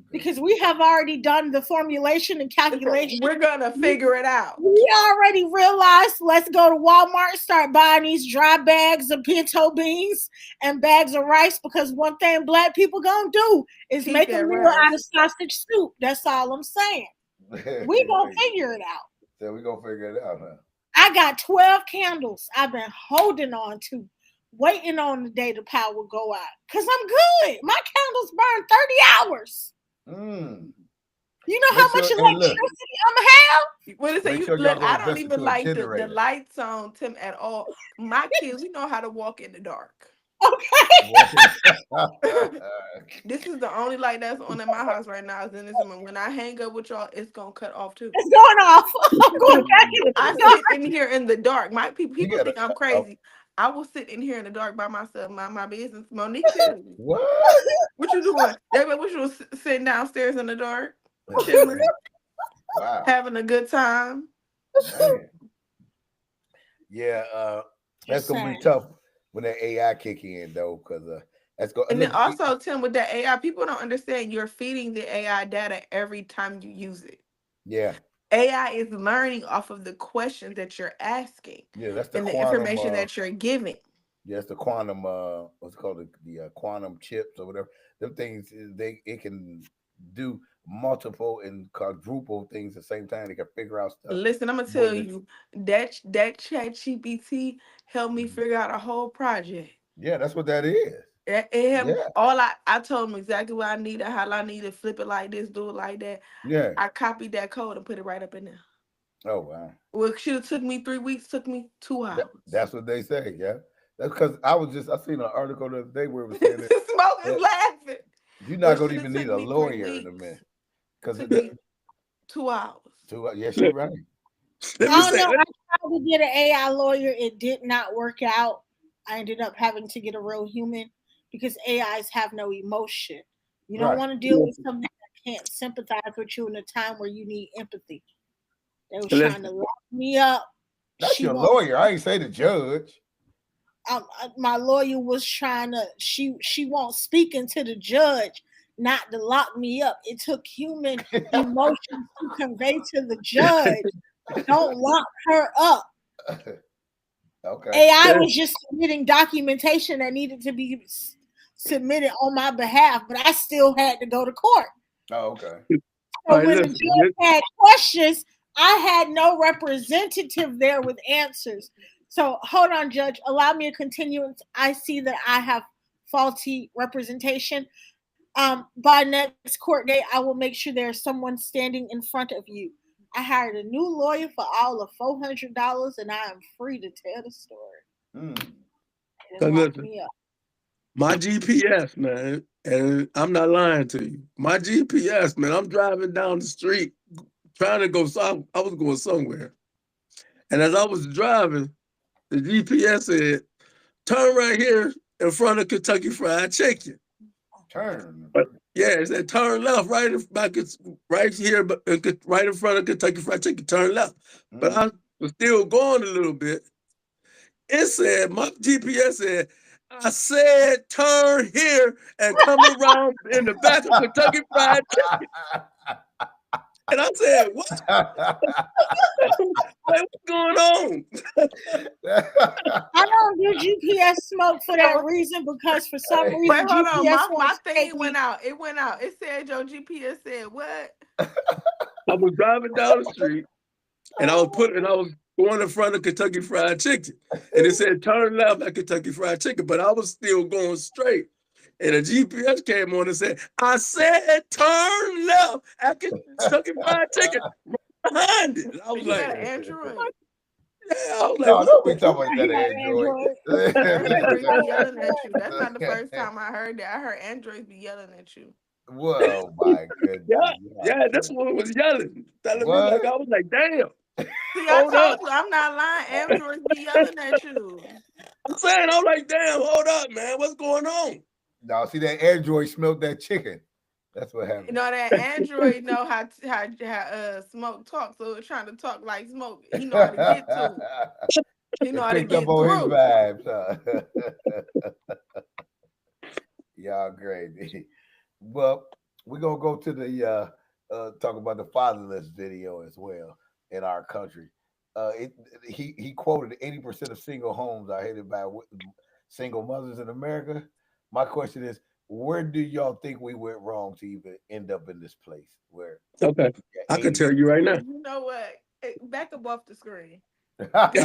Speaker 13: Because we have already done the formulation and calculation.
Speaker 2: We're gonna figure it out.
Speaker 13: We already realized, let's go to Walmart and start buying these dry bags of pinto beans and bags of rice, because one thing black people gonna do is make a meal out of sausage soup. That's all I'm saying. We gonna figure it out.
Speaker 3: So we gonna figure it out, huh?
Speaker 13: I got 12 candles I've been holding on to, waiting on the day the power will go out. Because I'm good. My candles burn 30 hours. You know how much electricity I'm gonna have?
Speaker 2: What is it? I don't even like the lights on, Tim, at all. My kids, we know how to walk in the dark.
Speaker 13: Okay.
Speaker 2: This is the only light that's on in my house right now. Is in this room. When I hang up with y'all, it's gonna cut off too.
Speaker 13: It's going off. I'm going back in the
Speaker 2: dark. I sit in here in the dark. My people think I'm crazy. I will sit in here in the dark by myself, mind my business. Monique,
Speaker 3: what
Speaker 2: you doing? David, what you sitting downstairs in the dark, chilling, having a good time?
Speaker 3: Man. Yeah, that's gonna be tough when that AI kick in though, because that's going.
Speaker 2: And then also, Tim, with that AI, people don't understand you're feeding the AI data every time you use it.
Speaker 3: Yeah.
Speaker 2: AI is learning off of the questions that you're asking.
Speaker 3: Yeah, that's the
Speaker 2: and the
Speaker 3: quantum,
Speaker 2: information that you're giving.
Speaker 3: Yeah, it's the quantum. What's it called the quantum chips or whatever. Them things it can do multiple and quadruple things at the same time. They can figure out stuff.
Speaker 2: Listen, I'm gonna tell you that ChatGPT helped me figure out a whole project.
Speaker 3: Yeah, that's what that is.
Speaker 2: I told him exactly what I needed, how I needed, flip it like this, do it like that.
Speaker 3: Yeah.
Speaker 2: I copied that code and put it right up in there.
Speaker 3: Oh wow.
Speaker 2: Well, it should have took me 3 weeks, took me 2 hours.
Speaker 3: That's what they say, yeah. That's because I seen an article the other day where it was saying
Speaker 2: Smoke is laughing.
Speaker 3: You're not gonna even need a lawyer in a minute. Because it
Speaker 2: 2 hours.
Speaker 3: 2 hours. Yes, you're right.
Speaker 13: I don't know. I tried to get an AI lawyer. It did not work out. I ended up having to get a real human because AIs have no emotion. You don't want to deal with something that can't sympathize with you in a time where you need empathy. They were trying to lock me up.
Speaker 3: That's your lawyer. I ain't say the judge.
Speaker 13: My lawyer was trying to. She won't speak into the judge, not to lock me up. It took human emotion to convey to the judge Don't lock her up.
Speaker 3: Okay.
Speaker 13: AI was just submitting documentation that needed to be submitted on my behalf, but I still had to go to court.
Speaker 3: Oh, okay.
Speaker 13: So when the judge had questions, I had no representative there with answers. So hold on, Judge. Allow me a continuance. I see that I have faulty representation. By next court date, I will make sure there's someone standing in front of you. I hired a new lawyer for all of $400, and I am free to tell the story. And lock me up.
Speaker 14: My GPS, man, and I'm not lying to you. My GPS, man, I'm driving down the street trying to go. So I was going somewhere, and as I was driving, the GPS said, "Turn right here in front of Kentucky Fried Chicken."
Speaker 3: Turn.
Speaker 14: But yeah, it said turn left, right here, but right in front of Kentucky Fried Chicken. Turn left, but I was still going a little bit. It said, my GPS said, I said turn here and come around in the back of Kentucky Fried Chicken. And I said, what? What's going on?
Speaker 13: I don't do GPS smoke for that reason, because for some reason
Speaker 2: Wait, hold
Speaker 13: GPS
Speaker 2: on. My thing went out. It went out. It said your GPS said what?
Speaker 14: I was driving down the street and I was going in front of Kentucky Fried Chicken. And it said turn left at Kentucky Fried Chicken, but I was still going straight. And the GPS came on and said, I said turn left at Kentucky Fried Chicken right behind it. And I was like,
Speaker 2: Android.
Speaker 14: Yeah, I was like,
Speaker 3: no, don't be talking about that Android.
Speaker 2: Androids be yelling at you. That's not the first time I heard that. I heard Androids be yelling at you.
Speaker 3: Whoa, my goodness.
Speaker 14: Yeah, that's what it was yelling. Telling me like, I was like, damn.
Speaker 2: See, I told you, I'm not lying. Androids be yelling at you.
Speaker 14: I'm saying, I'm like, damn, hold up, man. What's going on?
Speaker 3: No, see, that Android smelled that chicken. That's what happened.
Speaker 2: You know that Android know how Smoke talk, so it's trying to talk like Smoke. He know how to get to it. He know how to get
Speaker 3: on
Speaker 2: through.
Speaker 3: His vibes, Y'all crazy. Well, we're gonna go to the talk about the fatherless video as well in our country. He quoted 80% of single homes are headed by single mothers in America. My question is, where do y'all think we went wrong to even end up in this place? Where?
Speaker 14: Okay, I can tell you right now.
Speaker 2: You know what? Back up off the screen.
Speaker 3: Go ahead,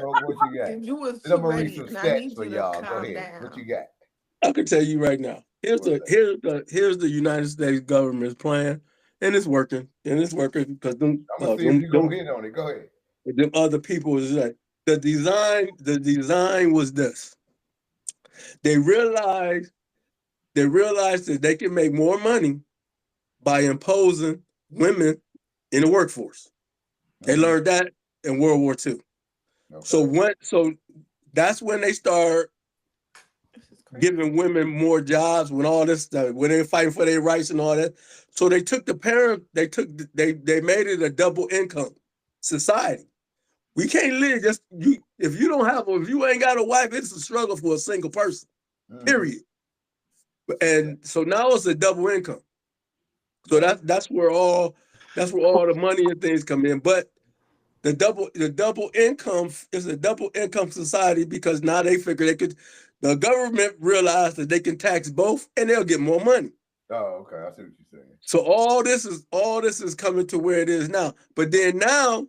Speaker 3: what you got?
Speaker 2: You was
Speaker 3: I'm gonna read some stats for y'all. Go ahead.
Speaker 2: Down.
Speaker 3: What you got?
Speaker 14: I can tell you right now. Here's the United States government's plan, and it's working. And it's working because them.
Speaker 3: I'm gonna see if you gonna hit on it. Go ahead.
Speaker 14: Them other people was like the design. The design was this. They realized that they can make more money by imposing women in the workforce. They learned that in World War II. Okay. So that's when they start giving women more jobs, when all this stuff, when they're fighting for their rights and all that. So they took they made it a double income society. We can't live if you ain't got a wife, it's a struggle for a single person. Period. And so now it's a double income. So that's where all the money and things come in. But the double income is a double income society because now they figure the government realized that they can tax both and they'll get more money.
Speaker 3: Oh, okay. I see what you're saying.
Speaker 14: So all this is coming to where it is now. But then now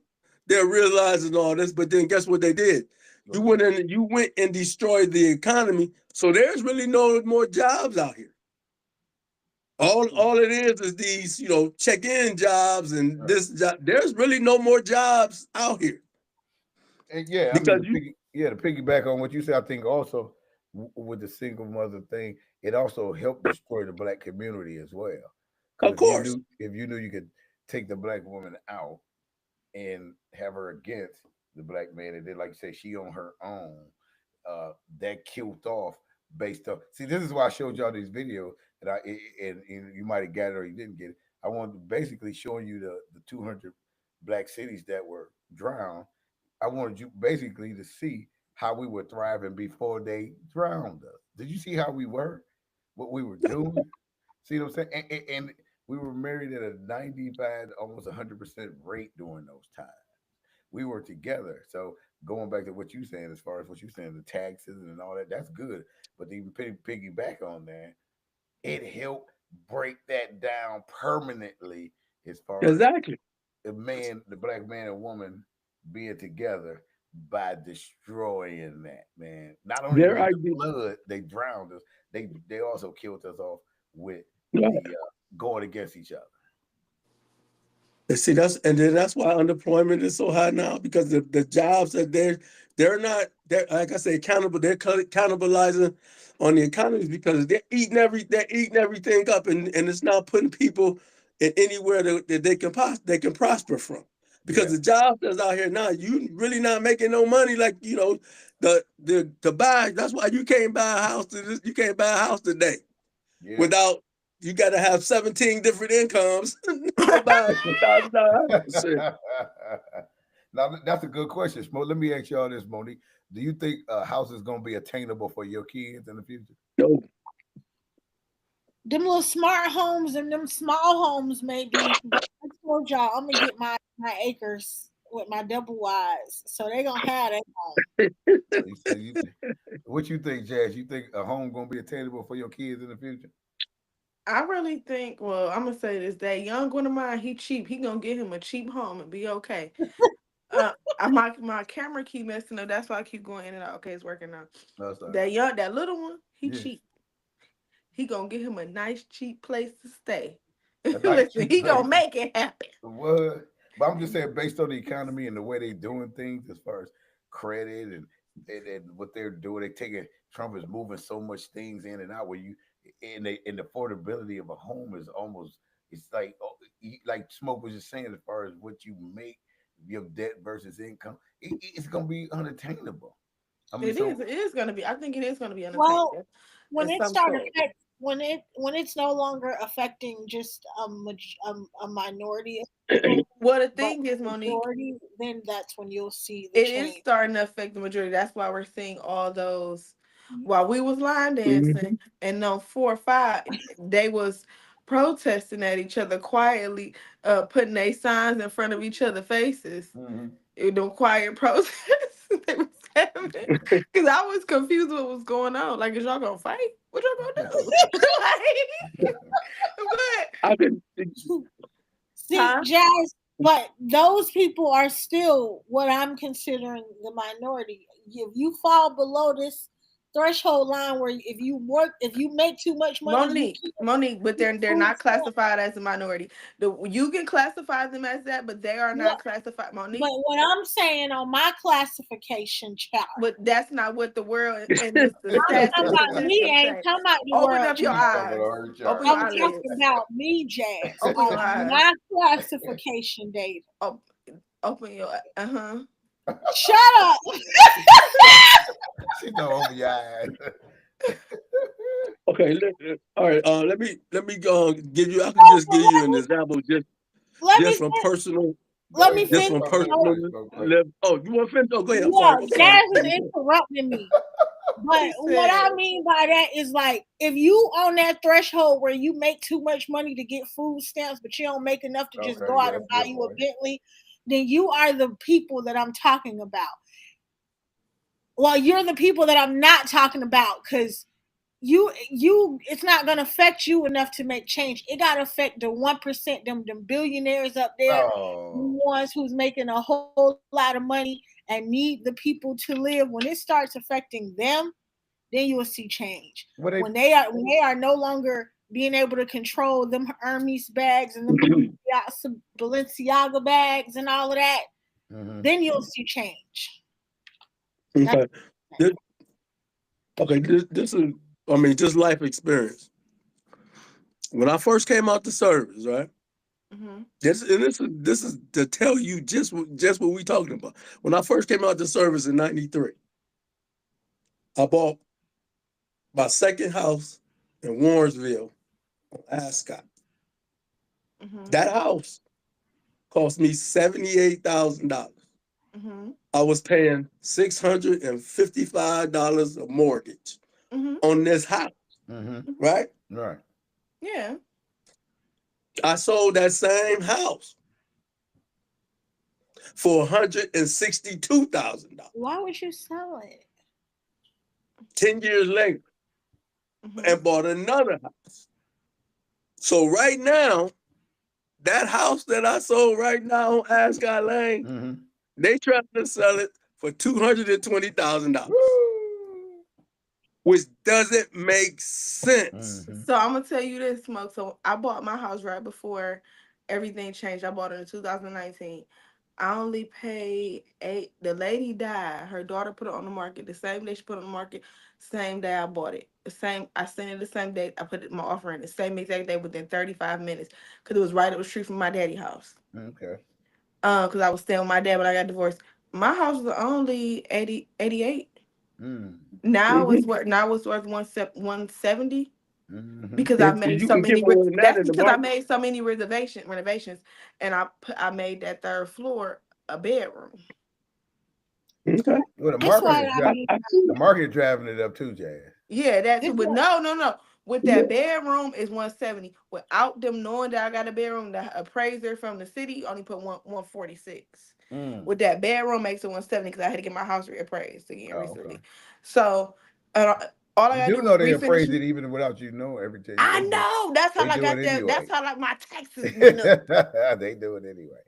Speaker 14: they're realizing all this. But then guess what they did? You went and destroyed the economy. So there's really no more jobs out here. All it is these, check-in jobs and this job. There's really no more jobs out here.
Speaker 3: And yeah, because to piggyback on what you said, I think also with the single mother thing, it also helped destroy the black community as well.
Speaker 14: Of course.
Speaker 3: If you knew you could take the black woman out and have her against the black man, and then like you say, she on her own, that killed off based on. See, this is why I showed y'all these videos, and you might have got it or you didn't get it. I wanted to basically showing you the 200 black cities that were drowned. I wanted you basically to see how we were thriving before they drowned us. Did you see how we were? What we were doing? See what I'm saying? And We were married at a 95, almost 100% rate during those times. We were together. So going back to what you saying, as far as what you saying, the taxes and all that, that's good. But even piggyback on that, it helped break that down permanently as far as
Speaker 14: Exactly.
Speaker 3: the black man and woman being together by destroying that, man. Not only
Speaker 14: Their
Speaker 3: with the
Speaker 14: idea.
Speaker 3: flood, they drowned us. They also killed us off with
Speaker 14: Yeah.
Speaker 3: the going against each other.
Speaker 14: And see, that's why unemployment is so high now, because the jobs that they're not, they're, like I say, accountable. They're cannibalizing on the economies because they're eating everything up, and it's not putting people in anywhere that they can prosper from. Because the jobs that's out here now, you really not making no money, like, the buy. That's why you can't buy a house. You can't buy a house today without, you got to have 17 different incomes to buy $1,000 house.
Speaker 3: Now that's a good question, Smoke. Let me ask y'all this, Monique. Do you think a house is going to be attainable for your kids in the future?
Speaker 14: No.
Speaker 13: Them little smart homes and them small homes, maybe. But I told y'all I'm gonna get my acres with my double wides, so they gonna have that home.
Speaker 3: What you think, Jazz? You think a home gonna be attainable for your kids in the future?
Speaker 2: I really think, well, I'm gonna say this: that young one of mine, he cheap. He gonna get him a cheap home and be okay. My camera keep messing up. That's why I keep going in and out. Okay, it's working now. That little one, he cheap. He gonna get him a nice cheap place to stay. Listen, he gonna make it happen.
Speaker 3: What? But I'm just saying, based on the economy and the way they doing things, as far as credit and what they're doing, they taking Trump is moving so much things in and out where you and the affordability of a home is almost, it's like Smoke was just saying, as far as what you make, your debt versus income, it's gonna be unattainable. I mean,
Speaker 2: It is gonna be. I think it is gonna be
Speaker 13: Well,
Speaker 2: unattainable.
Speaker 13: when it when it's no longer affecting just a minority of people,
Speaker 2: well, the thing is, Monique,
Speaker 13: then that's when you'll see the change.
Speaker 2: It is starting to affect the majority. That's why we're seeing all those. While we was line dancing, and on 4 or 5, they was protesting at each other quietly, putting their signs in front of each other's faces. It don't quiet protests they was having. Because I was confused what was going on. Like, is y'all gonna fight? What y'all gonna do?
Speaker 13: See, Jazz, but those people are still what I'm considering the minority. If you fall below this threshold line where if you make too much money,
Speaker 2: Monique, but they're not classified as a minority. You can classify them as that, but they are not classified. Monique,
Speaker 13: but what I'm saying on my classification chart,
Speaker 2: but that's not what the world and the
Speaker 13: I'm talking about me. Ain't talking about the
Speaker 2: Open
Speaker 13: world.
Speaker 2: up your eyes.
Speaker 13: I'm talking about me, Jazz.
Speaker 2: Open your eyes.
Speaker 13: My classification data.
Speaker 2: Open your
Speaker 13: Shut up.
Speaker 3: She don't open your eyes.
Speaker 14: Okay, all right. Let me give you. I can just give you an example, just from personal.
Speaker 13: Let me
Speaker 14: just
Speaker 13: finish.
Speaker 14: from personal. Oh, you want to finish? Oh, go ahead. I'm
Speaker 13: Yeah,
Speaker 14: sorry.
Speaker 13: Jazz is interrupting me. But what I mean by that is, like, if you on that threshold where you make too much money to get food stamps, but you don't make enough to just go out and buy you a Bentley, then you are the people that I'm talking about. Well, you're the people that I'm not talking about, because you it's not gonna affect you enough to make change. It gotta affect the 1%, them billionaires up there, the ones who's making a whole lot of money and need the people to live. When it starts affecting them, then you will see change. When they are no longer being able to control them Hermes bags and them Balenciaga bags and all of that, then you'll see change.
Speaker 14: Okay. This is, I mean, just life experience. When I first came out the service, right? This is to tell you just what we talking about. When I first came out the service in '93, I bought my second house in Warrensville on Ascot. That house cost me $78,000. I was paying $655 a mortgage on this house, right?
Speaker 3: Right.
Speaker 2: Yeah.
Speaker 14: I sold that same house for $162,000.
Speaker 13: Why would you sell it?
Speaker 14: 10 years later, and bought another house. So right now, that house that I sold right now on Ascot Lane, they trying to sell it for $220,000, which doesn't make sense.
Speaker 2: So I'm gonna tell you this, Smoke. So I bought my house right before everything changed. I bought it in 2019. I only paid $8. The lady died. Her daughter put it on the market the same day she put it on the market. Same day I bought it. The same. I sent it the same day. I put my offer in the same exact day within 35 minutes because it was right up the street from my daddy's house.
Speaker 3: Okay.
Speaker 2: Because I was staying with my dad when I got divorced. My house was only 88. Now it's worth 170. Because I made
Speaker 14: You
Speaker 2: so
Speaker 14: can get
Speaker 2: many.
Speaker 14: more than that
Speaker 2: That's
Speaker 14: in the
Speaker 2: because I
Speaker 14: market.
Speaker 2: made so many renovations, and I made that third floor a bedroom.
Speaker 14: Okay.
Speaker 3: Well, the
Speaker 13: That's
Speaker 3: market
Speaker 13: why
Speaker 3: the market driving it up too, Jazz.
Speaker 2: Yeah, that too.
Speaker 13: It's
Speaker 2: But
Speaker 13: like-
Speaker 2: no. With that bedroom is 170. Without them knowing that I got a bedroom, the appraiser from the city only put 146. With that bedroom makes it 170 because I had to get my house reappraised again recently.
Speaker 3: Okay.
Speaker 2: So all I
Speaker 3: You
Speaker 2: gotta
Speaker 3: do
Speaker 2: do
Speaker 3: know
Speaker 2: is
Speaker 3: they
Speaker 2: refinish
Speaker 3: appraise
Speaker 2: it.
Speaker 3: it even without you knowing everything.
Speaker 2: I know. That's how
Speaker 3: They
Speaker 2: I
Speaker 3: do
Speaker 2: got
Speaker 3: it
Speaker 2: that.
Speaker 3: anyway.
Speaker 2: That's how like my taxes went up.
Speaker 3: They do it anyway.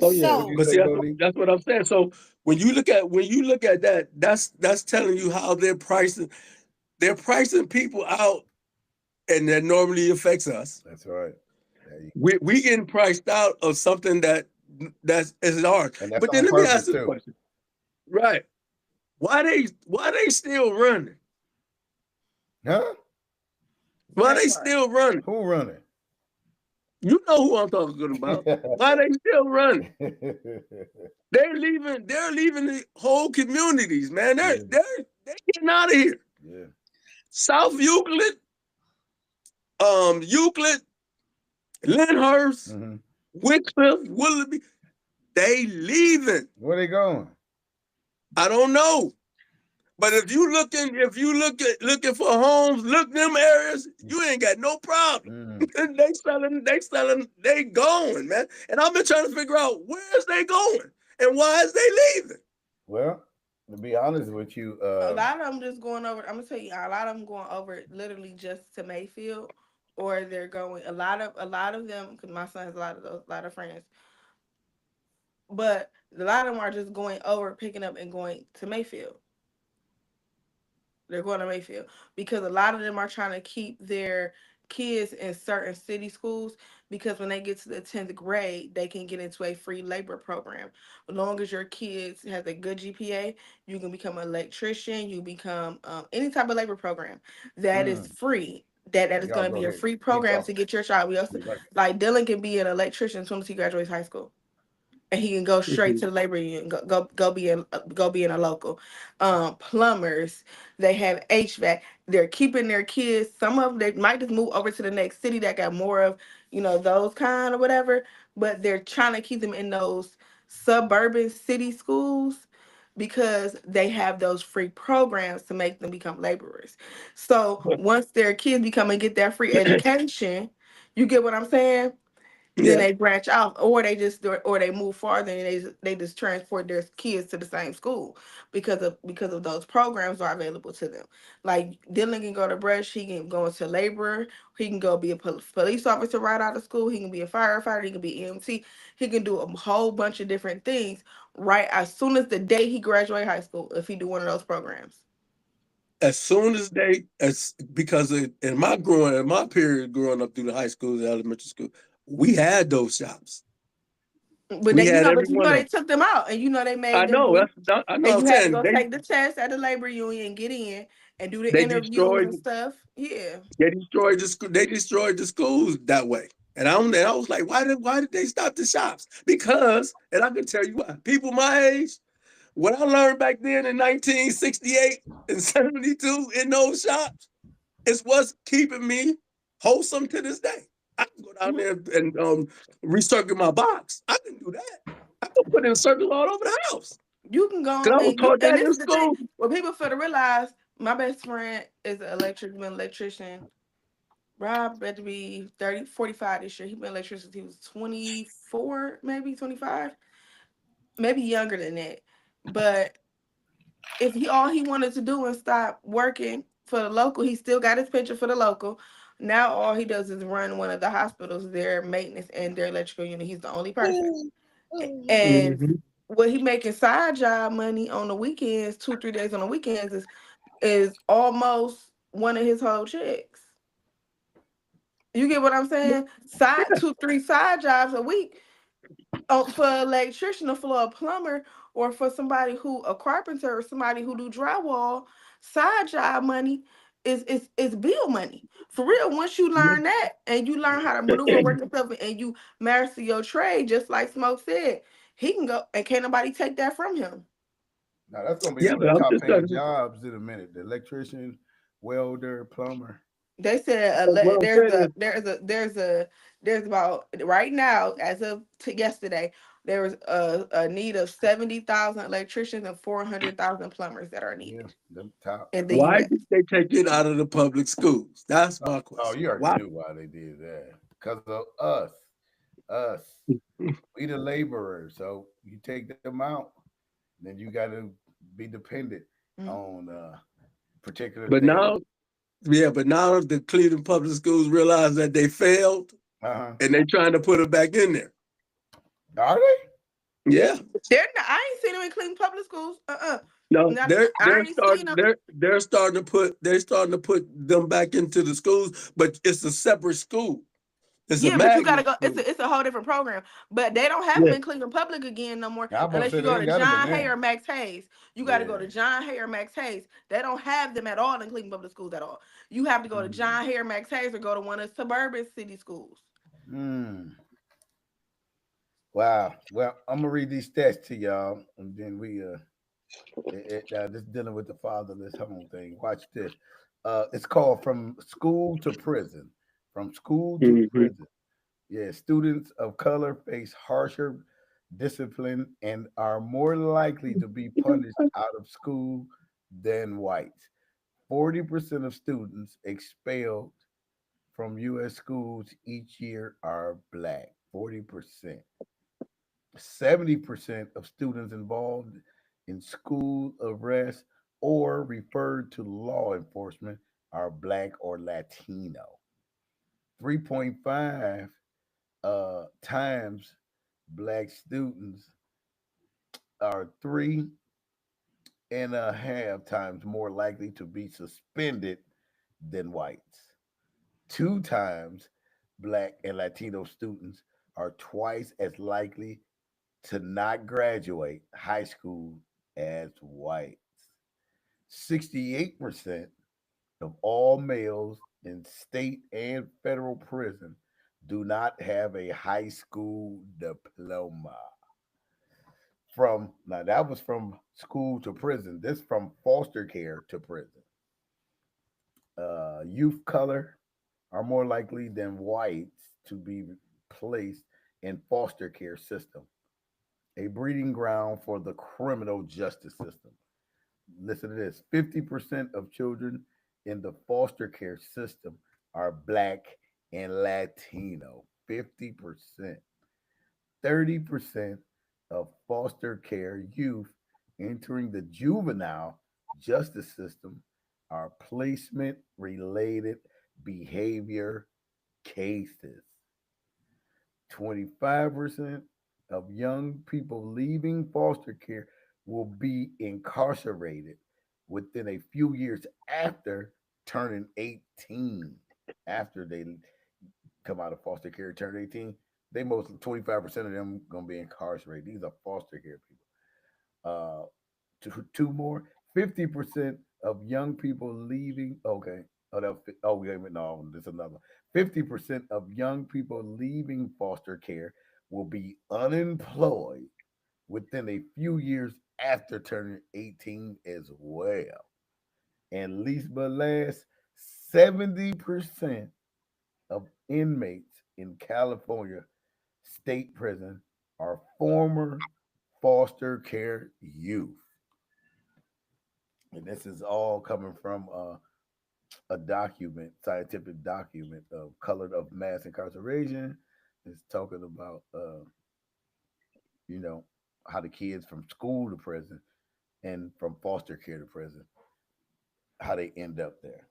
Speaker 14: Oh yeah,
Speaker 3: What you
Speaker 14: but
Speaker 3: say,
Speaker 14: see,
Speaker 3: Goldie?
Speaker 14: that's what I'm saying. So when you look at that, that's telling you how they're pricing people out, and that normally affects us.
Speaker 3: That's right.
Speaker 14: We getting priced out of something that's ours.
Speaker 3: And that's
Speaker 14: But then
Speaker 3: on
Speaker 14: let me
Speaker 3: purpose
Speaker 14: ask this
Speaker 3: too.
Speaker 14: question. Right. Why they still running?
Speaker 3: Huh?
Speaker 14: Why they still running?
Speaker 3: Who running?
Speaker 14: You know who I'm talking about. Why they still running? They're leaving the whole communities, man. They're getting out of here.
Speaker 3: Yeah.
Speaker 14: South Euclid, Euclid, Lyndhurst, Wickliffe, Willoughby, they leaving.
Speaker 3: Where they going?
Speaker 14: I don't know. But if you looking for homes, look them areas, you ain't got no problem. they going, man. And I've been trying to figure out where's they going and why is they leaving.
Speaker 3: Well, to be honest with you,
Speaker 2: A lot of them just going over. I'm gonna tell you, a lot of them going over literally just to Mayfield, or they're going. A lot of them, because my son has a lot of friends, but a lot of them are just going over, picking up, and going to Mayfield. They're going to Mayfield because a lot of them are trying to keep their kids in certain city schools because when they get to the 10th grade, they can get into a free labor program. As long as your kids has a good GPA, you can become an electrician, you become any type of labor program that is free. That is going to be a free program to get your child. We also, like Dylan can be an electrician as soon as he graduates high school. And he can go straight to the labor union, go be in a local. Plumbers, they have HVAC. They're keeping their kids. Some of them they might just move over to the next city that got more of those kind or whatever. But they're trying to keep them in those suburban city schools because they have those free programs to make them become laborers. So once their kids become and get that free education, you get what I'm saying? Then they branch off, or they move farther and they just transport their kids to the same school because of those programs are available to them. Like Dylan can go to Brush, he can go into labor, he can go be a police officer right out of school, he can be a firefighter, he can be EMT, he can do a whole bunch of different things right as soon as the day he graduate high school if he do one of those programs.
Speaker 14: As soon as because in my period growing up through the high school, the elementary school, we had those shops.
Speaker 2: But they took them out, and they made them.
Speaker 14: I know.
Speaker 2: And
Speaker 14: I'm
Speaker 2: you had to
Speaker 14: saying
Speaker 2: go take the test at the labor union, get in, and do the interviews and stuff. Yeah.
Speaker 14: They destroyed the schools that way. And I was like, why did they stop the shops? Because, and I can tell you why. People my age, what I learned back then in 1968 and 72 in those shops is what's keeping me wholesome to this day. I can go down there and recircle my box. I can do that. I can put in a circle all over the house.
Speaker 2: You can go
Speaker 14: I was taught that in school.
Speaker 2: What people fail to realize, my best friend is an electrician. Rob had to be 30, 45 this year. He been an electrician since he was 24, maybe 25, maybe younger than that. But if all he wanted to do was stop working for the local, he still got his pension for the local. Now all he does is run one of the hospitals, their maintenance and their electrical unit. He's the only person. And
Speaker 14: Mhm.
Speaker 2: what he making side job money on the weekends, 2, 3 days on the weekends, is almost one of his whole checks. You get what I'm saying? Side 2, 3 side jobs a week. For an electrician or for a plumber or for somebody who a carpenter or somebody who do drywall, side job money is bill money. For real, once you learn that and you learn how to maneuver work yourself and you master your trade, just like Smoke said, he can go and can't nobody take that from him.
Speaker 3: Now that's gonna be
Speaker 14: Yeah,
Speaker 3: one
Speaker 14: but
Speaker 3: of the
Speaker 14: I'm
Speaker 3: top
Speaker 14: just
Speaker 3: paying
Speaker 14: trying to.
Speaker 3: jobs in a minute. The electrician, welder, plumber.
Speaker 2: They said
Speaker 14: What I'm saying is,
Speaker 2: there's about right now as of yesterday there was a need of 70,000 electricians and 400,000 plumbers that are
Speaker 3: Yeah,
Speaker 2: needed
Speaker 3: them top.
Speaker 2: in the
Speaker 14: why
Speaker 2: U.S.
Speaker 14: did they take it out of the public schools? That's my
Speaker 3: Oh,
Speaker 14: question.
Speaker 3: you already
Speaker 14: Why?
Speaker 3: knew why they did that. Because of us. We the laborers. So you take them out, then you got to be dependent
Speaker 2: Mhm.
Speaker 3: on particular
Speaker 14: But
Speaker 3: things.
Speaker 14: now, yeah, but now the Cleveland public schools realize that they failed,
Speaker 3: Uh
Speaker 14: and they're trying to put it back in there.
Speaker 3: huh. Are they?
Speaker 14: Yeah.
Speaker 2: I ain't seen them in Cleveland public schools.
Speaker 14: No,
Speaker 2: Not,
Speaker 14: they're
Speaker 2: I
Speaker 14: they're
Speaker 2: ain't seen
Speaker 14: starting
Speaker 2: them.
Speaker 14: they're starting to put them back into the schools, but it's a separate school. It's a
Speaker 2: Yeah, but you gotta
Speaker 14: magnet
Speaker 2: go.
Speaker 14: school.
Speaker 2: It's a whole different program. But they don't have them
Speaker 14: Yeah.
Speaker 2: in Cleveland Public again no more,
Speaker 3: I was gonna
Speaker 2: unless
Speaker 3: say
Speaker 2: you
Speaker 3: they
Speaker 2: go
Speaker 3: ain't
Speaker 2: to
Speaker 3: got them in
Speaker 2: John Hay
Speaker 3: there.
Speaker 2: or Max Hayes. You got to go
Speaker 3: Yeah.
Speaker 2: to John Hay or Max Hayes. They don't have them at all in Cleveland Public Schools at all. You have to go to
Speaker 3: Mm.
Speaker 2: John Hay or Max Hayes or go to one of the suburban city schools.
Speaker 3: Mm. Wow. Well, I'm gonna read these stats to y'all, and then this dealing with the fatherless home thing. Watch this. It's called From School to Prison. From School to
Speaker 14: Mhm.
Speaker 3: Prison. Yeah, students of color face harsher discipline and are more likely to be punished out of school than whites. 40% of students expelled from U.S. schools each year are black. 40%. 70% of students involved in school arrest or referred to law enforcement are black or Latino. 3.5 times black students are 3.5 times more likely to be suspended than whites. 2 times black and Latino students are twice as likely to not graduate high school as whites. 68% of all males in state and federal prison do not have a high school diploma. From now, that was from school to prison. This from foster care to prison. Youth color are more likely than whites to be placed in foster care system, a breeding ground for the criminal justice system. Listen to this: 50% of children in the foster care system are black and Latino. 50%. 30% of foster care youth entering the juvenile justice system are placement related behavior cases. 25% of young people leaving foster care will be incarcerated within a few years after turning 18. After they come out of foster care, turn 18, they most 25% of them gonna be incarcerated. These are foster care people. Uh, two more. 50% of young people leaving. Okay. Oh, wait a minute. No, there's another. 50% of young people leaving foster care will be unemployed within a few years after turning 18 as well. And least but last, 70% of inmates in California state prison are former foster care youth. And this is all coming from a scientific document of color of mass incarceration. It's talking about you know, how the kids from school to prison and from foster care to prison, how they end up there.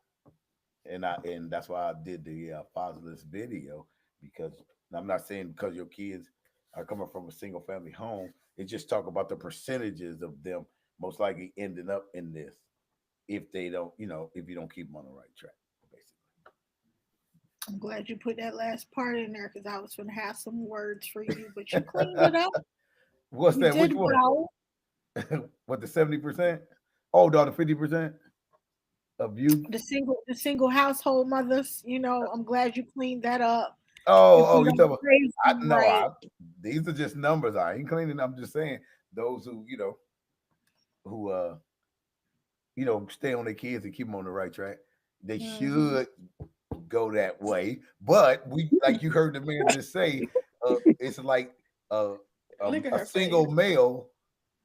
Speaker 3: And that's why I did the fatherless video, because I'm not saying because your kids are coming from a single family home. It just talk about the percentages of them most likely ending up in this if they don't, if you don't keep them on the right track, basically.
Speaker 13: I'm glad you put that last part in there because I was going to have some words for you, but you cleaned it up.
Speaker 3: What's
Speaker 13: You
Speaker 3: that?
Speaker 13: did
Speaker 3: Which one?
Speaker 13: well.
Speaker 3: What, the 70%? Oh, no, the 50% of you.
Speaker 13: The single household mothers. I'm glad you cleaned that up.
Speaker 3: Oh,
Speaker 13: If we
Speaker 3: you
Speaker 13: don't
Speaker 3: talking
Speaker 13: praise
Speaker 3: about?
Speaker 13: them right.
Speaker 3: These are just numbers. I ain't cleaning. I'm just saying those who stay on their kids and keep them on the right track. They should go that way. But like you heard the man just say, it's like a single male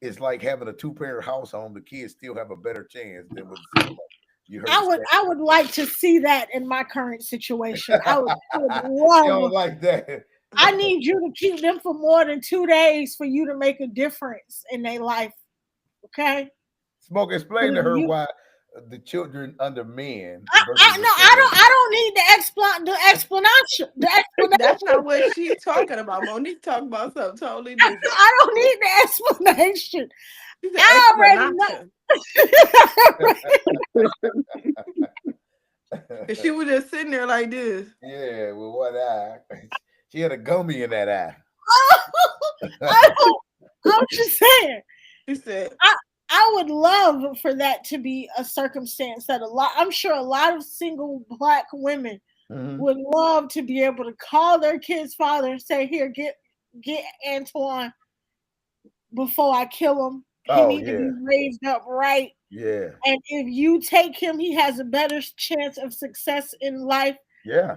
Speaker 3: is like having a 2-parent house home. The kids still have a better chance than with a single male. You heard
Speaker 13: I would like to see that in my current situation. I would
Speaker 3: you don't
Speaker 13: love.
Speaker 3: like that.
Speaker 13: I need you to keep them for more than 2 days for you to make a difference in their life. Okay.
Speaker 3: Smoke, explain to her why the children under men.
Speaker 13: I don't need the explanation.
Speaker 2: That's not what she's talking about. Monique talking about something totally different.
Speaker 13: I don't need the explanation. I already know.
Speaker 2: And she was just sitting there like this.
Speaker 3: Yeah, with one eye. She had a gummy in that eye.
Speaker 13: I'm just saying.
Speaker 2: She said,
Speaker 13: I would love for that to be a circumstance that I'm sure a lot of single Black women would love to be able to call their kid's father and say, "Here, get Antoine before I kill him. He needs to be raised up right.
Speaker 3: Yeah.
Speaker 13: And if you take him, he has a better chance of success in life."
Speaker 3: Yeah.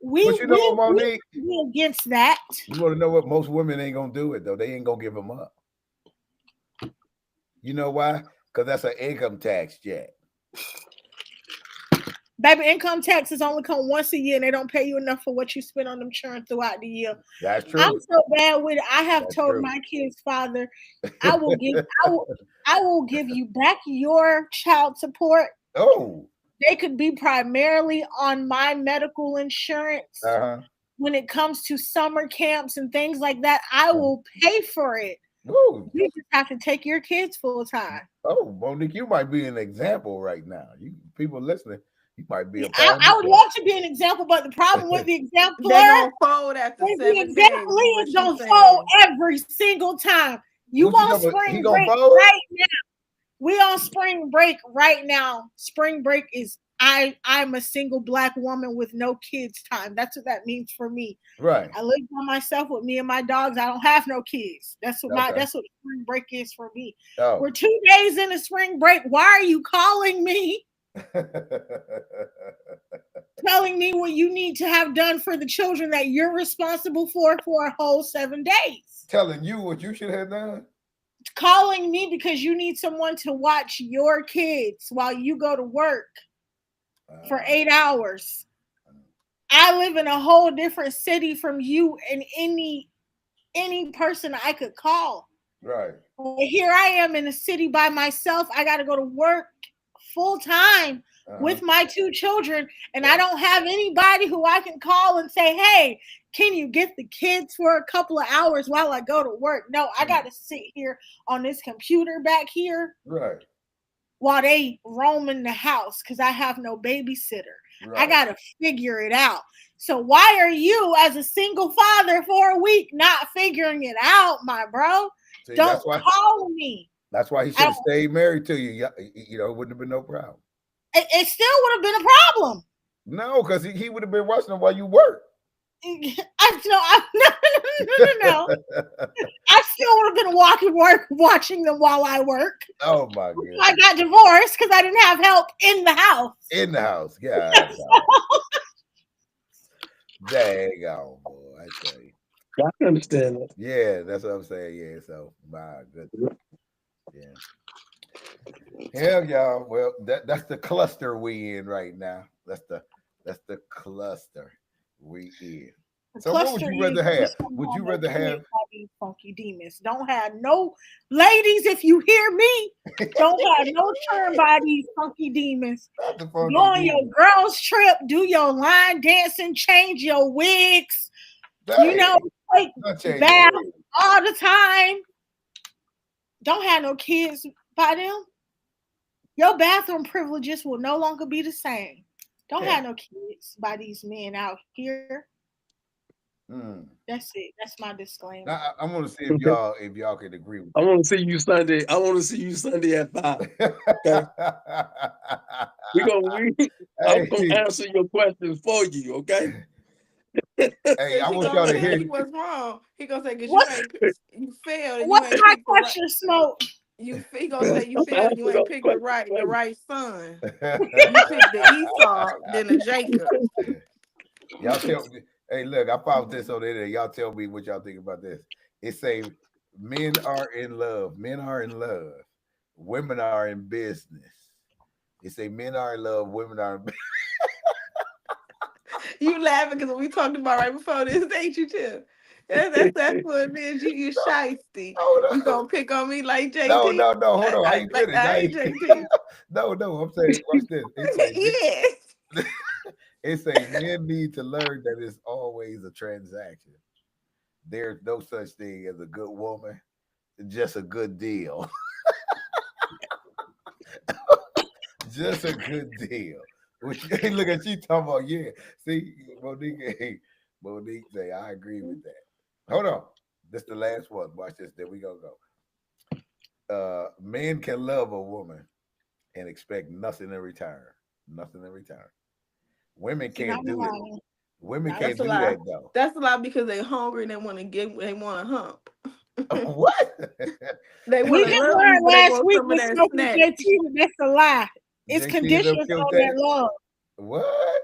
Speaker 13: We be against that.
Speaker 3: You want to know what? Most women ain't gonna do it though. They ain't gonna give him up. You know why? Because that's an income tax, Jack.
Speaker 13: Baby, income taxes only come once a year, and they don't pay you enough for what you spend on them children throughout the year.
Speaker 3: That's true.
Speaker 13: I'm so bad with it. I have told my kid's father, I will give you back your child support.
Speaker 3: Oh.
Speaker 13: They could be primarily on my medical insurance. When it comes to summer camps and things like that, I will pay for it.
Speaker 3: Ooh.
Speaker 13: You just have to take your kids full time.
Speaker 3: Oh, Monique, you might be an example right now. People listening, you might be a
Speaker 13: I would love to be an example, but the problem with the example
Speaker 2: they're gonna fold after 7 days.
Speaker 13: The example is gonna fold every single time. You on spring break right now. We on spring break right now. Spring break is I'm a single Black woman with no kids time. That's what that means for me.
Speaker 3: Right.
Speaker 13: I live by myself with me and my dogs. I don't have no kids. That's what spring break is for me.
Speaker 3: Oh.
Speaker 13: We're 2 days into spring break. Why are you calling me? Telling me what you need to have done for the children that you're responsible for a whole 7 days.
Speaker 3: Telling you what you should have done.
Speaker 13: Calling me because you need someone to watch your kids while you go to work for 8 hours. I live in a whole different city from you and any person I could call.
Speaker 3: Right.
Speaker 13: Here I am in a city by myself. I got to go to work full time with my 2 children, and I don't have anybody who I can call and say, "Hey, can you get the kids for a couple of hours while I go to work?" No, I got to sit here on this computer back here.
Speaker 3: Right.
Speaker 13: While they roam in the house because I have no babysitter. Right. I got to figure it out. So why are you, as a single father for a week, not figuring it out, my bro? See, don't call me.
Speaker 3: That's why he should have stayed married to you. You know, it wouldn't have been no problem.
Speaker 13: It still would have been a problem.
Speaker 3: No, because he would have been watching them while you work.
Speaker 13: No. I still would have been watching them while I work.
Speaker 3: Oh my God!
Speaker 13: I got divorced because I didn't have help in the house.
Speaker 3: In the house, yeah. Dang on, boy! I tell you.
Speaker 14: I understand that.
Speaker 3: Yeah, that's what I'm saying. Yeah, so my goodness. Yeah. Hell, y'all. Well, that's the cluster we in right now. That's the cluster we in.
Speaker 13: The
Speaker 3: So, what would
Speaker 13: cluster
Speaker 3: you
Speaker 13: is
Speaker 3: rather have?
Speaker 13: just don't
Speaker 3: Would
Speaker 13: have
Speaker 3: you
Speaker 13: no
Speaker 3: rather
Speaker 13: kids
Speaker 3: have?
Speaker 13: by these funky demons. Don't have no ladies, if you hear me, don't have no children by these funky demons.
Speaker 3: Not the
Speaker 13: Go
Speaker 3: funky
Speaker 13: on your
Speaker 3: demon.
Speaker 13: girls' trip, do your line dancing, change your wigs, you know,
Speaker 3: Dang,
Speaker 13: take
Speaker 3: not change your
Speaker 13: baths
Speaker 3: wig.
Speaker 13: all the time. Don't have no kids by them. Your bathroom privileges will no longer be the same. Don't
Speaker 3: Yeah.
Speaker 13: have no kids by these men out here.
Speaker 3: Hmm.
Speaker 13: That's it. That's my disclaimer.
Speaker 3: Now, I want to see if y'all can agree with
Speaker 14: I want to see you Sunday. I want to see you Sunday at 5. Okay. I'm gonna
Speaker 3: Hey,
Speaker 14: answer your questions for you. Okay.
Speaker 3: hey,
Speaker 2: Cause
Speaker 3: I
Speaker 2: he
Speaker 3: want
Speaker 2: gonna
Speaker 3: y'all to
Speaker 2: tell
Speaker 3: hear.
Speaker 2: you what's wrong. He gonna say, cause
Speaker 13: What's
Speaker 2: you failed and you
Speaker 13: what's
Speaker 2: ain't
Speaker 13: my
Speaker 2: picked the right.
Speaker 13: question, Smoke?
Speaker 2: He gonna say you failed and you
Speaker 14: Answer
Speaker 2: ain't
Speaker 14: those
Speaker 2: picked the
Speaker 14: questions.
Speaker 2: right son. You picked the Esau, then the Jacob.
Speaker 3: Y'all tell me. Hey, look, I found this on the internet. Y'all tell me what y'all think about this. It say men are in love. Men are in love. Women are in business. It say men are in love. Women are in business.
Speaker 2: You laughing because we talked about right before this, ain't you, Tim? That's what it is. You shiesty. You gonna pick on me like
Speaker 3: No,
Speaker 2: JT?
Speaker 3: no, no. Hold on. I ain't
Speaker 2: Like
Speaker 3: finished.
Speaker 2: I
Speaker 3: I
Speaker 2: ain't
Speaker 3: ain't,
Speaker 2: JT.
Speaker 3: no, no. I'm saying, watch this. It say,
Speaker 2: Yes.
Speaker 3: it say men need to learn that it's always a transaction. There's no such thing as a good woman, just a good deal. Just a good deal. Hey, look at you talking about, yeah. See, Monique, hey, Monique say, I agree with that. Hold on. This the last one. Watch this. Then we gonna go. Men can love a woman and expect nothing in return. Nothing in return. Women
Speaker 13: See,
Speaker 3: can't do it. Women
Speaker 2: That's
Speaker 3: can't
Speaker 2: a
Speaker 3: do that
Speaker 2: lie.
Speaker 3: though.
Speaker 2: That's a lie because they hungry and they want to get. They want to hump.
Speaker 3: What?
Speaker 2: They
Speaker 13: We
Speaker 2: want to
Speaker 13: just
Speaker 2: love you,
Speaker 13: learned
Speaker 2: but they
Speaker 13: last
Speaker 2: want
Speaker 13: week
Speaker 2: some of
Speaker 13: with
Speaker 2: that
Speaker 13: Smoking
Speaker 2: snack.
Speaker 13: JT that that's a lie. It's
Speaker 3: JT and them
Speaker 13: conditions
Speaker 3: killed
Speaker 13: on
Speaker 3: that.
Speaker 13: that love.
Speaker 3: What?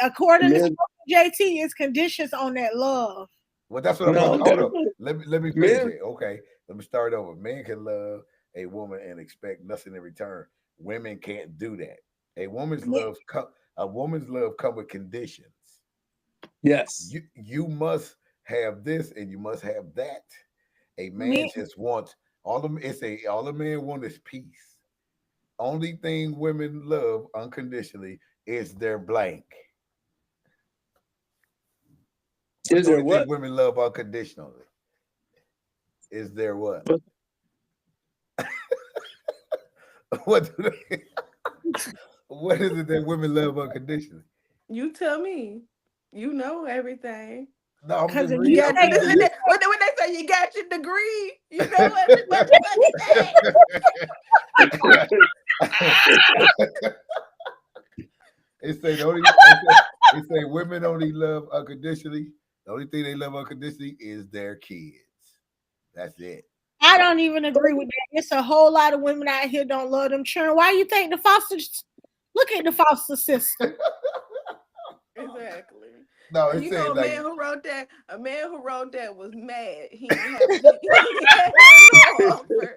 Speaker 13: According to
Speaker 14: Men,
Speaker 13: Smoking JT, it's conditions on that love.
Speaker 3: Well, that's what I'm
Speaker 14: no,
Speaker 3: going. Hold on. Let me finish
Speaker 14: men,
Speaker 3: it. Okay. Let me start over. Men can love a woman and expect nothing in return. Women can't do that. A woman's
Speaker 13: Yeah.
Speaker 3: love come a woman's love come with conditions.
Speaker 14: yes.
Speaker 3: You must have this and you must have that. A man
Speaker 13: Men,
Speaker 3: just wants all the men want is peace. Only thing women love unconditionally is their blank. What's
Speaker 14: Is
Speaker 3: the
Speaker 14: there
Speaker 3: only thing
Speaker 14: what?
Speaker 3: women love unconditionally? Is their what? What do they, what is it that women love unconditionally?
Speaker 2: You tell me. You know everything.
Speaker 3: No, I'm
Speaker 13: because
Speaker 3: just
Speaker 13: if
Speaker 2: You
Speaker 3: reading.
Speaker 13: you
Speaker 2: got
Speaker 3: I'm
Speaker 2: when
Speaker 13: say
Speaker 3: reading
Speaker 13: you
Speaker 3: this.
Speaker 2: they say you got your degree, you know every motherfucking
Speaker 3: It say it say women only love unconditionally. The only thing they love unconditionally is their kids. That's it.
Speaker 13: I don't even agree with that. It's a whole lot of women out here don't love them children. Why you think the foster? Look at the foster system.
Speaker 2: Exactly.
Speaker 3: No,
Speaker 2: And
Speaker 3: it
Speaker 2: you
Speaker 3: say
Speaker 2: know
Speaker 3: like
Speaker 2: a man who wrote that was mad. He had no offer.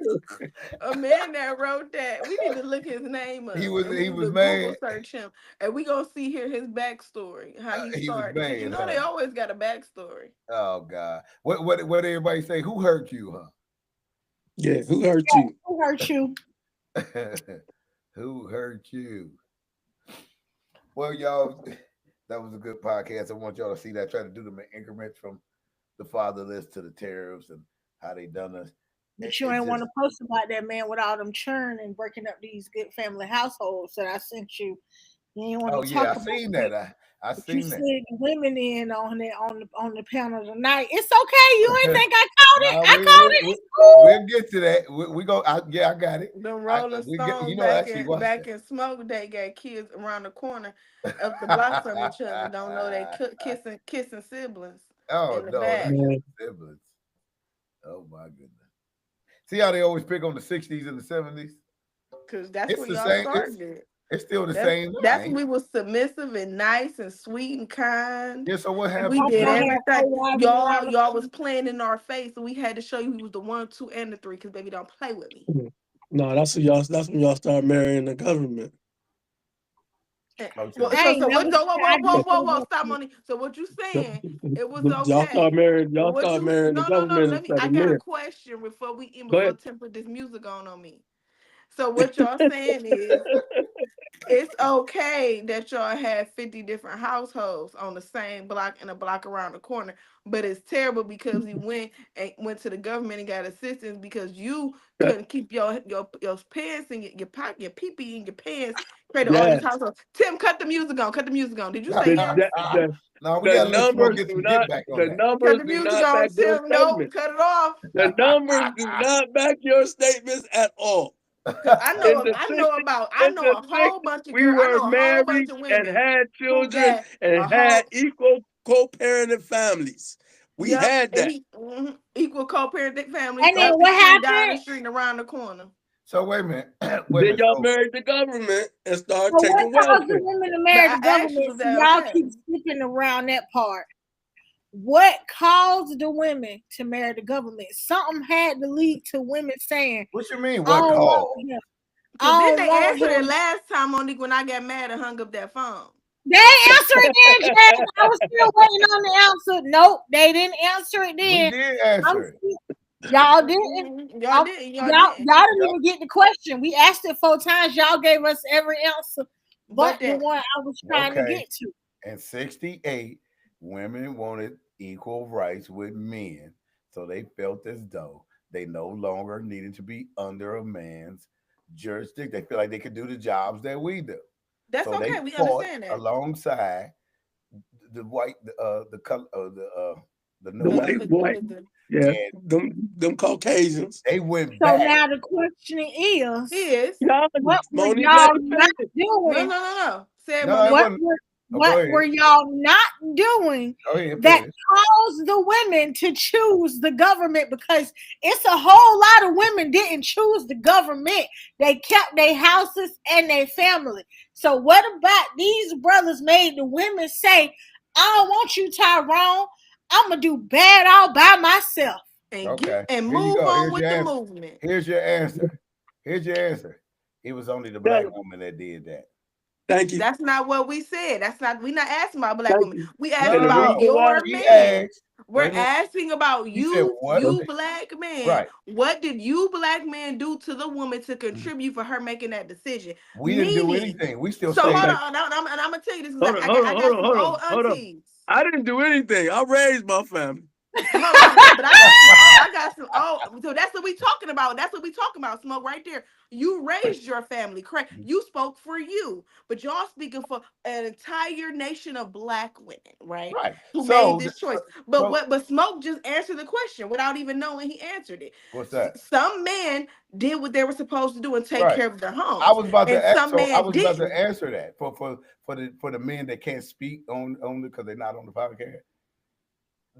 Speaker 2: A man that wrote that, we need to look his name
Speaker 3: he
Speaker 2: up
Speaker 3: was
Speaker 2: and
Speaker 3: he
Speaker 2: we need
Speaker 3: was
Speaker 2: to Google
Speaker 3: mad.
Speaker 2: search him. And we gonna see here his backstory, how he
Speaker 3: He was
Speaker 2: started. Because you
Speaker 3: mad,
Speaker 2: know they
Speaker 3: huh?
Speaker 2: always got a backstory.
Speaker 3: Oh God. What everybody say? Who hurt you,
Speaker 14: Yeah, who hurt you?
Speaker 13: Who hurt you?
Speaker 3: huh? Who hurt you? Well, y'all, that was a good podcast. I want y'all to see that. Try to do them in increments from the fatherless to the tariffs and how they done us.
Speaker 13: But you
Speaker 3: It's
Speaker 13: ain't want
Speaker 3: just
Speaker 13: to post about that man with all them churn and breaking up these good family households that I sent you. You ain't want
Speaker 3: oh
Speaker 13: to
Speaker 3: yeah,
Speaker 13: talk
Speaker 3: I
Speaker 13: about
Speaker 3: seen
Speaker 13: that.
Speaker 3: that. I
Speaker 13: But you
Speaker 3: seen
Speaker 13: slid
Speaker 3: that.
Speaker 13: the women in on the panel tonight. It's okay. You ain't think I caught it.
Speaker 3: Nah,
Speaker 13: I caught it. It's cool.
Speaker 3: we'll get to that. We go. Yeah, I got it.
Speaker 2: The Rolling
Speaker 3: We get.
Speaker 2: Stones
Speaker 3: I actually watched
Speaker 2: back in smoke, they got kids around the corner up the block from each other. Don't know they
Speaker 3: that.
Speaker 2: kissing siblings
Speaker 3: Oh
Speaker 2: in the
Speaker 3: no, that's
Speaker 2: back.
Speaker 14: Man,
Speaker 3: siblings. Oh my goodness. See how they always pick on the '60s and the '70s?
Speaker 2: Cause that's
Speaker 3: It's
Speaker 2: where
Speaker 3: the
Speaker 2: y'all
Speaker 3: same.
Speaker 2: started.
Speaker 3: It's still the
Speaker 2: That's
Speaker 3: same
Speaker 2: that's when
Speaker 3: line.
Speaker 2: we was submissive and nice and sweet and kind.
Speaker 3: Yeah. So what
Speaker 2: And we
Speaker 3: happened
Speaker 2: did
Speaker 3: to?
Speaker 13: Papa had
Speaker 2: everything.
Speaker 13: four wives
Speaker 2: Y'all
Speaker 13: around
Speaker 2: y'all was playing in our face, and we had to show you who was the 1, 2, and the 3. Cause baby, don't play with me.
Speaker 14: No, that's when y'all start marrying the government.
Speaker 2: Well, so what? Whoa! Stop, money. So what you saying? It was okay.
Speaker 14: Y'all start marrying the
Speaker 2: No.
Speaker 14: government
Speaker 2: Let me.
Speaker 14: instead
Speaker 2: I
Speaker 14: of
Speaker 2: got a
Speaker 14: men.
Speaker 2: question
Speaker 14: Go ahead.
Speaker 2: Tim put this music on me. So what y'all saying is it's okay that y'all have 50 different households on the same block in a block around the corner, but it's terrible because you went to the government and got assistance because you couldn't keep your pants and your pocket, your pee-pee in your pants, created all these
Speaker 14: Yes.
Speaker 2: households. Tim, cut the music on. Did you say yes?
Speaker 3: No, we
Speaker 14: The
Speaker 3: gotta let Smoke
Speaker 14: numbers
Speaker 3: get
Speaker 14: do
Speaker 3: some
Speaker 14: not.
Speaker 3: get back on
Speaker 14: The
Speaker 3: that.
Speaker 14: numbers
Speaker 2: Cut the
Speaker 14: do
Speaker 2: music
Speaker 14: not
Speaker 2: on,
Speaker 14: back your
Speaker 2: Tim. No,
Speaker 14: statement.
Speaker 2: cut it off.
Speaker 14: The numbers do not back your statements at all.
Speaker 2: Cause I
Speaker 14: In
Speaker 2: know
Speaker 14: the
Speaker 2: I know a
Speaker 14: 60s,
Speaker 2: whole bunch of
Speaker 14: we
Speaker 2: girls. I
Speaker 14: were
Speaker 2: know a whole bunch
Speaker 14: married
Speaker 2: of
Speaker 14: and
Speaker 2: women
Speaker 14: had
Speaker 2: who
Speaker 14: children
Speaker 2: got
Speaker 14: and
Speaker 2: a
Speaker 14: had
Speaker 2: whole
Speaker 14: equal co-parenting families. We had that.
Speaker 2: Equal co-parenting families
Speaker 13: And then
Speaker 2: up the
Speaker 13: what
Speaker 2: street, down the
Speaker 13: happened?
Speaker 2: street, and around the corner.
Speaker 3: So wait a minute.
Speaker 14: Then y'all married the government and started
Speaker 13: So what
Speaker 14: taking
Speaker 13: caused the
Speaker 14: welfare.
Speaker 13: women to
Speaker 2: But
Speaker 13: marry
Speaker 2: I
Speaker 13: the
Speaker 2: asked you,
Speaker 13: government?
Speaker 2: was
Speaker 13: So
Speaker 2: that
Speaker 13: y'all
Speaker 2: okay?
Speaker 13: keep skipping around that part. What caused the women to marry the government? Something had to lead to women saying,
Speaker 3: What you mean?
Speaker 13: I
Speaker 3: What
Speaker 13: don't
Speaker 3: called?
Speaker 13: want him.
Speaker 2: Because then
Speaker 13: I
Speaker 2: they
Speaker 13: don't want
Speaker 2: answered it
Speaker 13: him.
Speaker 2: last time, Monique, when I got mad and hung up that phone.
Speaker 13: They answered it then, Jazz. I was still waiting on the answer. Nope, they didn't answer it then.
Speaker 3: We did answer it.
Speaker 13: Y'all didn't.
Speaker 2: Y'all didn't.
Speaker 13: Y'all didn't even get the question. We asked it 4 times. Y'all gave us every answer but the one I was trying to get to.
Speaker 3: In 68, women wanted equal rights with men. So they felt as though they no longer needed to be under a man's jurisdiction. They feel like they could do the jobs that we do.
Speaker 2: That's
Speaker 3: so
Speaker 2: okay.
Speaker 3: they
Speaker 2: We
Speaker 3: fought
Speaker 2: understand that.
Speaker 3: alongside the white, the color, the
Speaker 14: white, yeah, them Caucasians.
Speaker 3: They went
Speaker 13: So
Speaker 3: back.
Speaker 13: now the question is
Speaker 14: what were
Speaker 3: Monique,
Speaker 13: y'all not doing?
Speaker 2: No. Say
Speaker 3: No, it
Speaker 13: what
Speaker 3: wasn't-
Speaker 13: what were y'all not doing that caused the women to choose the government? Because it's a whole lot of women didn't choose the government. They kept their houses and their family. So what about these brothers made the women say, I don't want you, Tyrone. I'm going to do bad all by myself.
Speaker 2: And
Speaker 3: Okay.
Speaker 2: and
Speaker 3: Here you
Speaker 2: move
Speaker 3: go.
Speaker 2: on
Speaker 3: Here's
Speaker 2: with
Speaker 3: your
Speaker 2: the
Speaker 3: answer.
Speaker 2: movement.
Speaker 3: Here's your answer. Here's your answer. It was only the black woman that did that.
Speaker 14: Thank you.
Speaker 2: That's not what we said. We're not asking about black women. We asking
Speaker 3: No,
Speaker 2: about your
Speaker 3: he
Speaker 2: man.
Speaker 3: asked,
Speaker 2: We're asking about you,
Speaker 3: what?
Speaker 2: you black man.
Speaker 3: Right.
Speaker 2: What did you black man do to the woman to contribute for her making that decision?
Speaker 3: We didn't do anything. We still
Speaker 2: So
Speaker 3: stayed.
Speaker 2: hold on, and I'm gonna tell you this.
Speaker 14: Hold on.
Speaker 2: Old aunties.
Speaker 14: I didn't do anything. I raised my family.
Speaker 2: Hold on, but I got some. So that's what we talking about. That's what we talking about. Smoke right there. You raised your family, correct? You spoke for you, but y'all speaking for an entire nation of black women, right?
Speaker 3: Right.
Speaker 2: Who
Speaker 3: So,
Speaker 2: made this choice? But Smoke just answered the question without even knowing he answered it.
Speaker 3: What's that?
Speaker 2: Some men did what they were supposed to do and take care of their homes.
Speaker 3: I was about
Speaker 2: and
Speaker 3: to.
Speaker 2: some men
Speaker 3: I was about
Speaker 2: didn't.
Speaker 3: to answer that for the men that can't speak on because they're not on the podcast.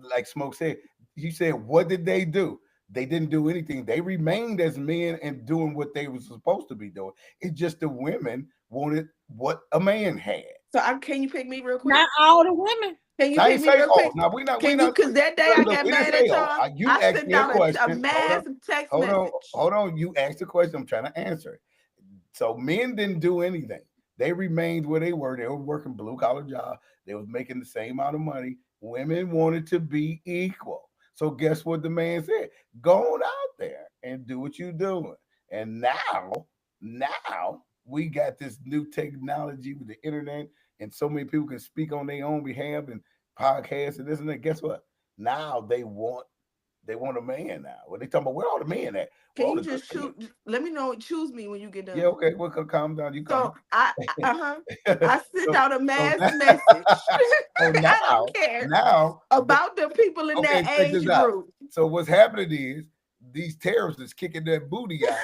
Speaker 3: Like Smoke said, you said, what did they do? They didn't do anything. They remained as men and doing what they were supposed to be doing. It's just the women wanted what a man had.
Speaker 2: So can you pick me real quick?
Speaker 13: Not all the women.
Speaker 2: Can you pick me real quick?
Speaker 3: Now we not.
Speaker 2: Because that day I got mad at y'all.
Speaker 3: You
Speaker 2: I
Speaker 3: asked
Speaker 2: sent
Speaker 3: me a
Speaker 2: out
Speaker 3: question.
Speaker 2: a mass text message.
Speaker 3: Hold on. You asked the question. I'm trying to answer it. So men didn't do anything. They remained where they were. They were working blue collar jobs. They was making the same amount of money. Women wanted to be equal. So guess what the man said? Go on out there and do what you're doing. And now we got this new technology with the internet, and so many people can speak on their own behalf and podcasts and this and that. Guess what? Now they want a man now. What they talking about? Where all the men at?
Speaker 2: Can you just choose? Let me know. Choose me when you get done.
Speaker 3: Yeah, okay. Well, calm down. You come.
Speaker 2: So I sent out a mass message. I don't care
Speaker 3: now
Speaker 2: about the people in that age group.
Speaker 3: So what's happening is these terrorists is kicking that booty out.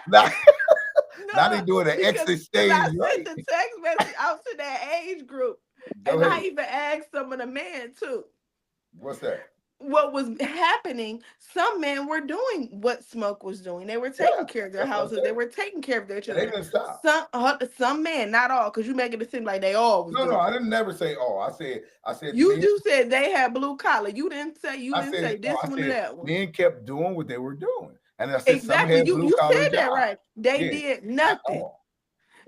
Speaker 3: now they doing an exit stage.
Speaker 2: I sent the text message out to that age group, and I even asked some of the men too.
Speaker 3: What's that?
Speaker 2: what was happening, some men were doing what Smoke was doing. They were taking care of their houses. They were taking care of their
Speaker 3: They
Speaker 2: children.
Speaker 3: didn't stop.
Speaker 2: Some men, not all, because you making it seem like they all was
Speaker 3: No,
Speaker 2: doing
Speaker 3: no,
Speaker 2: it.
Speaker 3: I didn't never say all. I said
Speaker 2: You said they had blue collar. You didn't say this
Speaker 3: I
Speaker 2: one or
Speaker 3: said
Speaker 2: that one.
Speaker 3: men kept doing what they were doing. And I said some
Speaker 2: Exactly.
Speaker 3: had
Speaker 2: You
Speaker 3: blue collar
Speaker 2: said that
Speaker 3: jobs.
Speaker 2: right. They
Speaker 3: Yeah,
Speaker 2: did
Speaker 3: not
Speaker 2: nothing.
Speaker 3: all.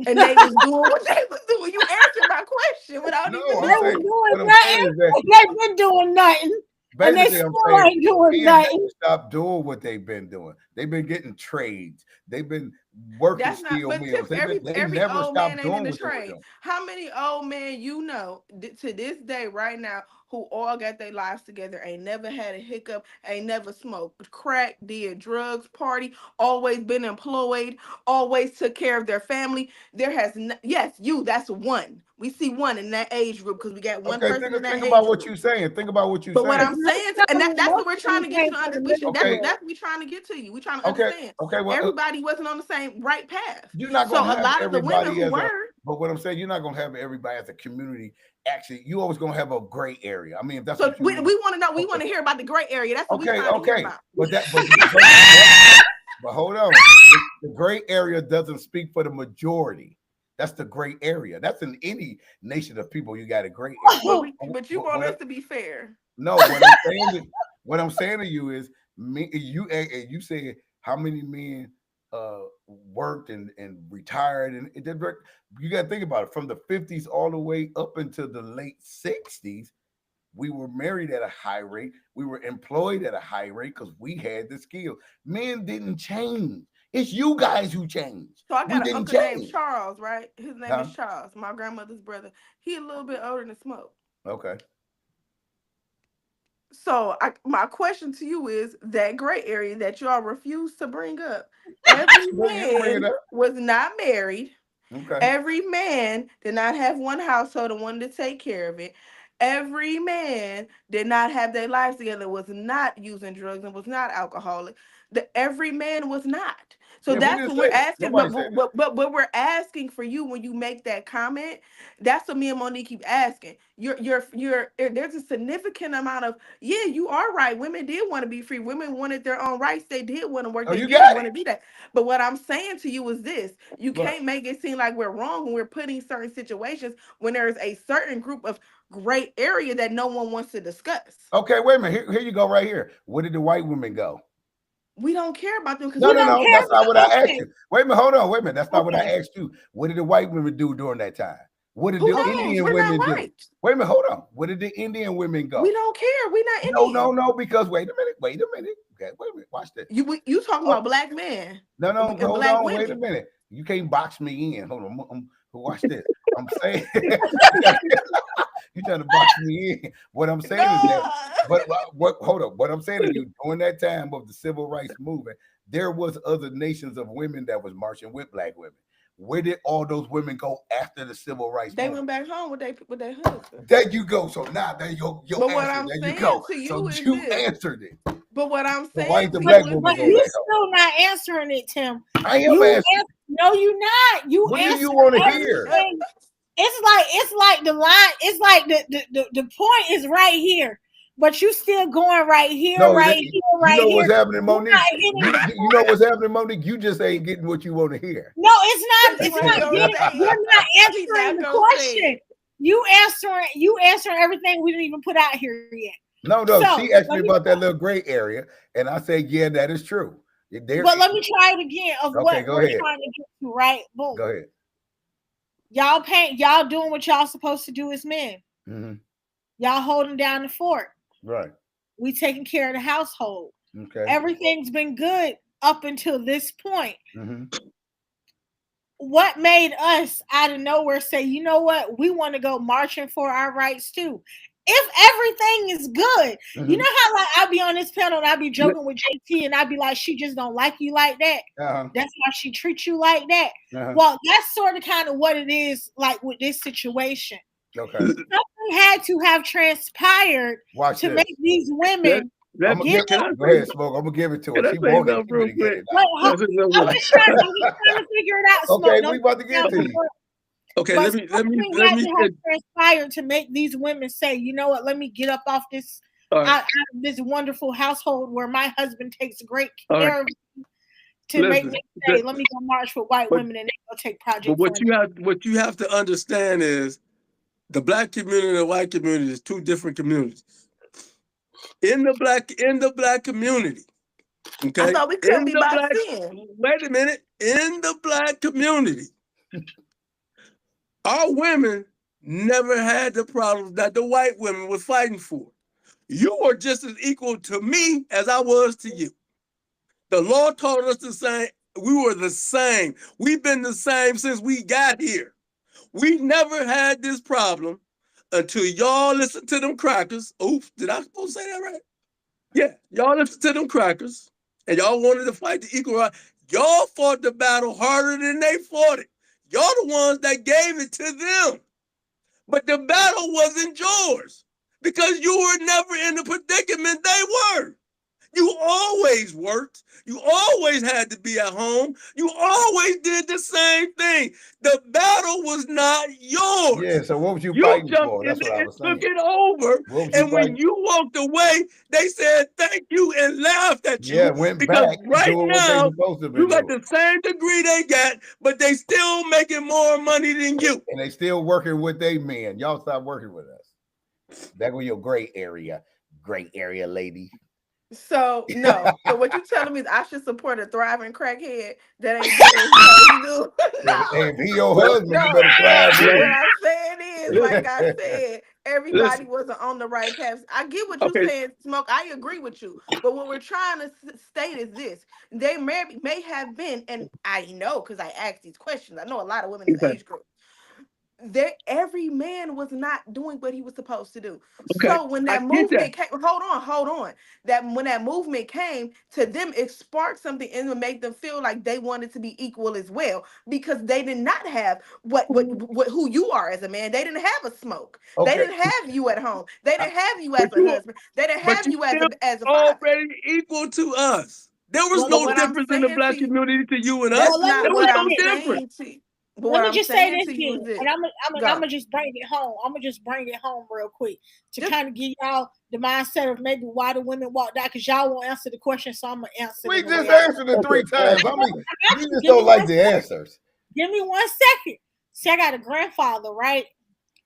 Speaker 2: And they was doing what they was doing. You answered my question without
Speaker 3: No,
Speaker 2: even
Speaker 3: I'm
Speaker 13: They
Speaker 3: saying,
Speaker 13: were
Speaker 3: what
Speaker 13: doing
Speaker 3: I'm saying is that
Speaker 13: nothing. They've been doing nothing. And they
Speaker 3: basically I'm
Speaker 13: still
Speaker 3: saying
Speaker 13: ain't doing
Speaker 3: men
Speaker 13: nothing.
Speaker 3: never stopped doing what they've been doing. They've been getting trades. They've been working
Speaker 2: That's not,
Speaker 3: steel
Speaker 2: but
Speaker 3: mills.
Speaker 2: Tiff,
Speaker 3: They
Speaker 2: every
Speaker 3: never
Speaker 2: old man
Speaker 3: stopped
Speaker 2: ain't in
Speaker 3: doing
Speaker 2: the
Speaker 3: what they were
Speaker 2: trade.
Speaker 3: doing.
Speaker 2: How many old men you know to this day, right now, who all got their lives together, ain't never had a hiccup, ain't never smoked crack, did drugs, party, always been employed, always took care of their family? There has yes, that's one. We see one in that age group because we got one
Speaker 3: Okay,
Speaker 2: person in that
Speaker 3: think
Speaker 2: age
Speaker 3: about what
Speaker 2: group.
Speaker 3: you're saying. Think about what you're
Speaker 2: But what
Speaker 3: saying.
Speaker 2: I'm saying, and that's what we're trying to get you to understand. That's what we're trying to get to you. We're trying to understand.
Speaker 3: Okay. Well,
Speaker 2: Everybody wasn't on the same right path.
Speaker 3: you're not
Speaker 2: So
Speaker 3: gonna
Speaker 2: a
Speaker 3: have
Speaker 2: lot of the women
Speaker 3: everybody
Speaker 2: who
Speaker 3: as
Speaker 2: were.
Speaker 3: but what I'm saying, you're not gonna have everybody as a community. Actually, you always gonna have a gray area. I mean, if that's
Speaker 2: So
Speaker 3: what you
Speaker 2: we want to know. We want to hear about the gray area. That's what we're trying to hear about.
Speaker 3: But hold on. The gray area doesn't speak for the majority. That's the gray area. That's in any nation of people. You got a gray area.
Speaker 2: But you want us to be fair.
Speaker 3: No, what I'm saying to you is, you said how many men worked and retired, and you got to think about it. From the 50s all the way up into the late 60s, we were married at a high rate. We were employed at a high rate because we had the skill. Men didn't change. It's you guys who changed.
Speaker 2: So I got an uncle named
Speaker 3: change.
Speaker 2: Charles, right? His name is Charles, my grandmother's brother. He a little bit older than Smoke.
Speaker 3: Okay.
Speaker 2: So my question to you is that gray area that y'all refuse to bring up. Every man was not married.
Speaker 3: Okay.
Speaker 2: Every man did not have one household and wanted to take care of it. Every man did not have their lives together, was not using drugs, and was not alcoholic. Every man was not. So that's what we're asking. But we're asking for you when you make that comment. That's what me and Monique keep asking. There's a significant amount of, yeah, you are right. Women did want to be free. Women wanted their own rights. They did want to work. They did want to do that. But what I'm saying to you is this: you can't make it seem like we're wrong when we're putting certain situations when there's a certain group of gray area that no one wants to discuss.
Speaker 3: Okay, wait a minute. Here you go right here. Where did the white women go?
Speaker 2: We don't care about them because
Speaker 3: no. That's not what I asked you. Wait a minute. Hold on. Wait a minute. That's not what I asked you. What did the white women do during that time? What did the Indian women do? Wait a minute. Hold on. Where did the Indian women go?
Speaker 2: We don't care. We're not Indian.
Speaker 3: No. Because wait a minute. Okay, wait a minute. Watch this.
Speaker 2: You talking about black men?
Speaker 3: No. Hold on. Wait a minute. You can't box me in. Hold on. Watch this. I'm saying. You trying to box me in. What I'm saying is that, hold up. What I'm saying to you, during that time of the civil rights movement, there was other nations of women that was marching with black women. Where did all those women go after the civil rights movement?
Speaker 2: Went back home with their husbands.
Speaker 3: There you go. So now there your
Speaker 2: but
Speaker 3: answer.
Speaker 2: What I'm
Speaker 3: there
Speaker 2: saying
Speaker 3: you go.
Speaker 2: To you
Speaker 3: so
Speaker 2: is
Speaker 3: you
Speaker 2: this.
Speaker 3: Answered it.
Speaker 2: But what I'm saying,
Speaker 3: why the black woman
Speaker 13: but you still not answering it, Tim.
Speaker 3: I am answering.
Speaker 13: No, you're not.
Speaker 3: What do you want to hear?
Speaker 13: It's like the line. It's like the point is right here, but you still going right here, right here, right here.
Speaker 3: You know what's happening, Monique? You know what's happening, Monique? You just ain't getting what you want to hear.
Speaker 13: No, it's not. It's not getting. You're not answering the question. You answering everything we didn't even put out here yet.
Speaker 3: No. So, she asked me about that little gray area, and I said, yeah, that is true.
Speaker 13: But let me try it again of what we're trying to get to, right? Boom.
Speaker 3: Go ahead.
Speaker 13: Y'all doing what y'all supposed to do as men.
Speaker 3: Mm-hmm.
Speaker 13: Y'all holding down the fort.
Speaker 3: Right.
Speaker 13: We taking care of the household.
Speaker 3: Okay.
Speaker 13: Everything's been good up until this point.
Speaker 3: Mm-hmm.
Speaker 13: What made us out of nowhere say, you know what? We want to go marching for our rights too. If everything is good, you know how like I be on this panel and I be joking with JT and I be like, she just don't like you like that. That's why she treats you like that. Well, that's sort of kind of what it is like with this situation.
Speaker 3: Okay.
Speaker 13: Something had to have transpired to make these women.
Speaker 3: Go ahead, Smoke. I'm gonna give it to her. She won't get it.
Speaker 13: I'm just trying to figure it out.
Speaker 3: Okay, we about to get to you.
Speaker 14: Okay, let me
Speaker 13: have transpired to make these women say, you know what, let me get up off this out of this wonderful household where my husband takes great care of me to make me say, let me go march with white women and they go take Project.
Speaker 14: But what you have to understand is the black community and the white community is two different communities. In the black community, okay.
Speaker 2: I thought we couldn't be by sin.
Speaker 14: Wait a minute. In the black community, our women never had the problems that the white women were fighting for. You were just as equal to me as I was to you. The law taught us the same. We were the same. We've been the same since we got here. We never had this problem until y'all listened to them crackers. Oops, did I supposed to say that right? Yeah, y'all listened to them crackers and y'all wanted to fight the equal right. Y'all fought the battle harder than they fought it. Y'all the ones that gave it to them. But the battle wasn't yours because you were never in the predicament they were. You always worked. You always had to be at home. You always did the same thing. The battle was not yours.
Speaker 3: Yeah, so what was you fighting for? That's what I was saying.
Speaker 14: Took it over. And when you walked away, they said thank you and laughed at you.
Speaker 3: Yeah, went
Speaker 14: because
Speaker 3: back
Speaker 14: right now, you got
Speaker 3: doing.
Speaker 14: the same degree they got, but they still making more money than you.
Speaker 3: And they still working with their men. Y'all stop working with us. That was your gray area lady.
Speaker 2: So no. So what you telling me is I should support a thriving crackhead that ain't doing
Speaker 3: If he your husband, you better thrive.
Speaker 2: What I'm saying is, like I said, everybody wasn't on the right path. I get what you're saying, Smoke. I agree with you. But what we're trying to state is this: they may have been, and I know because I asked these questions. I know a lot of women in the age group. Every man was not doing what he was supposed to do. So when that movement came, hold on. That when that movement came to them, it sparked something in them, make them feel like they wanted to be equal as well because they did not have what who you are as a man. They didn't have a Smoke. They didn't have you at home. They didn't have you as a husband. They didn't have you as a father.
Speaker 14: Already equal to us. There was no difference in the black community to you and us.
Speaker 2: That's not
Speaker 14: there
Speaker 2: what
Speaker 14: was
Speaker 2: I'm
Speaker 14: no
Speaker 2: saying
Speaker 14: difference.
Speaker 2: to you. But
Speaker 13: let me just say this to you, and I'm gonna just bring it home. I'm gonna just bring it home real quick to kind of give y'all the mindset of maybe why the women walked out because y'all won't answer the question, so I'm gonna answer.
Speaker 3: We just answered it 3 times. I mean, you just don't like the answers.
Speaker 13: Give me 1 second. See, I got a grandfather, right,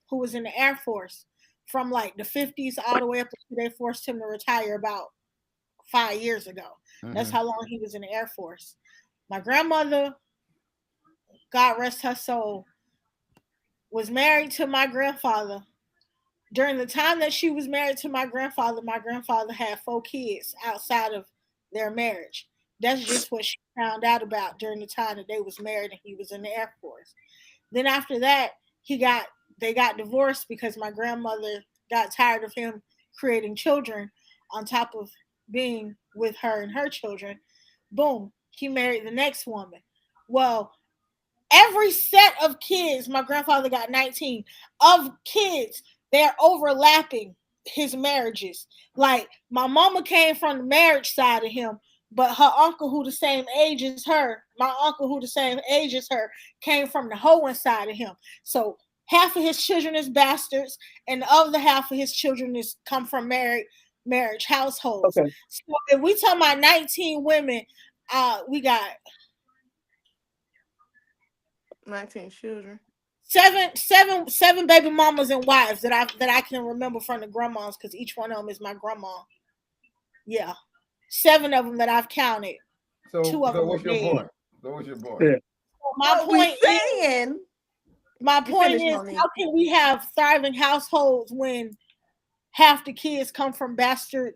Speaker 13: who was in the Air Force from like the 50s all the way up until they forced him to retire about 5 years ago. That's how long he was in the Air Force. My grandmother, God rest her soul, was married to my grandfather. During the time that she was married to my grandfather had 4 kids outside of their marriage. That's just what she found out about during the time that they was married and he was in the Air Force. Then after that, they got divorced because my grandmother got tired of him creating children on top of being with her and her children. Boom, he married the next woman. Well, every set of kids, my grandfather got 19 of kids, they're overlapping his marriages. Like my mama came from the marriage side of him, but her uncle who the same age as her, came from the hoeing side of him. So half of his children is bastards, and the other half of his children come from marriage households. Okay. So if we talk about 19 women, we got
Speaker 2: 19 children.
Speaker 13: Seven baby mamas and wives that I can remember from the grandmas, because each one of them is my grandma. Yeah. 7 of them that I've counted.
Speaker 3: So,
Speaker 13: 2 of them
Speaker 3: what's your
Speaker 13: dead.
Speaker 3: point? So what's your point?
Speaker 14: Yeah.
Speaker 13: My point is, how can we have thriving households when half the kids come from bastard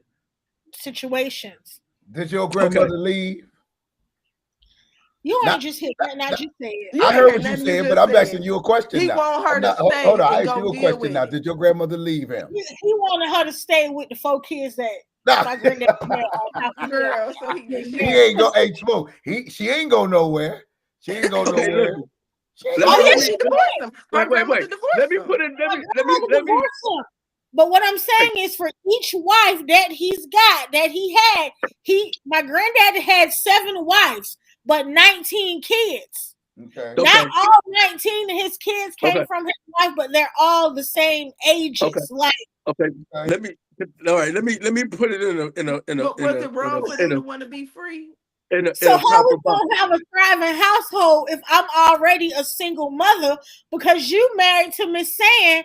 Speaker 13: situations?
Speaker 3: Did your grandmother leave?
Speaker 13: You ain't just hit that, and I just said it.
Speaker 3: I heard what you said, but I'm asking you a question now.
Speaker 2: He want her to stay.
Speaker 3: Hold on, I ask you a question now. Did your grandmother leave him?
Speaker 13: He wanted her to stay with the 4 kids that my granddad had.
Speaker 2: Girl, so
Speaker 3: he ain't go. Hey, Smoke. She ain't go nowhere. She ain't go nowhere.
Speaker 2: She divorced him.
Speaker 14: Wait. Let me put it. Let me.
Speaker 13: But what I'm saying is, for each wife that he had, my granddad had 7 wives, but 19 kids.
Speaker 3: Okay.
Speaker 13: Not all 19 of his kids came from his wife, but they're all the same ages.
Speaker 14: Okay. Let All right, let me put it
Speaker 2: But was it wrong for them to want to be free?
Speaker 13: So how we
Speaker 14: proper box.
Speaker 13: gonna have a thriving household if I'm already a single mother because you married to Miss Sand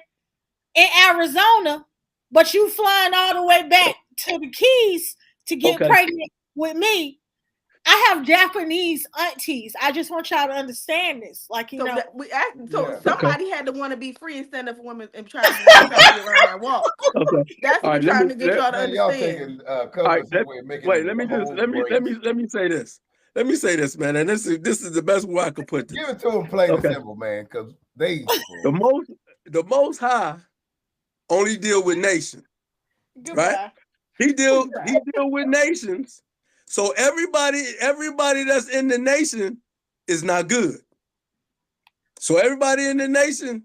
Speaker 13: in Arizona, but you flying all the way back to the Keys to get pregnant with me? I have Japanese aunties. I just want y'all to understand this. Like, you know.
Speaker 2: Somebody had to want to be free and stand up for women and try to get around that wall.
Speaker 14: Okay.
Speaker 2: That's what we're trying to get y'all to understand.
Speaker 14: Wait, let me say this. Let me say this, man. And this is the best way I could put this.
Speaker 3: Give it to them plain and simple, man, because they
Speaker 14: the most high only deal with nations.
Speaker 2: Goodbye.
Speaker 14: Right? He deal with nations. So everybody that's in the nation is not good. So everybody in the nation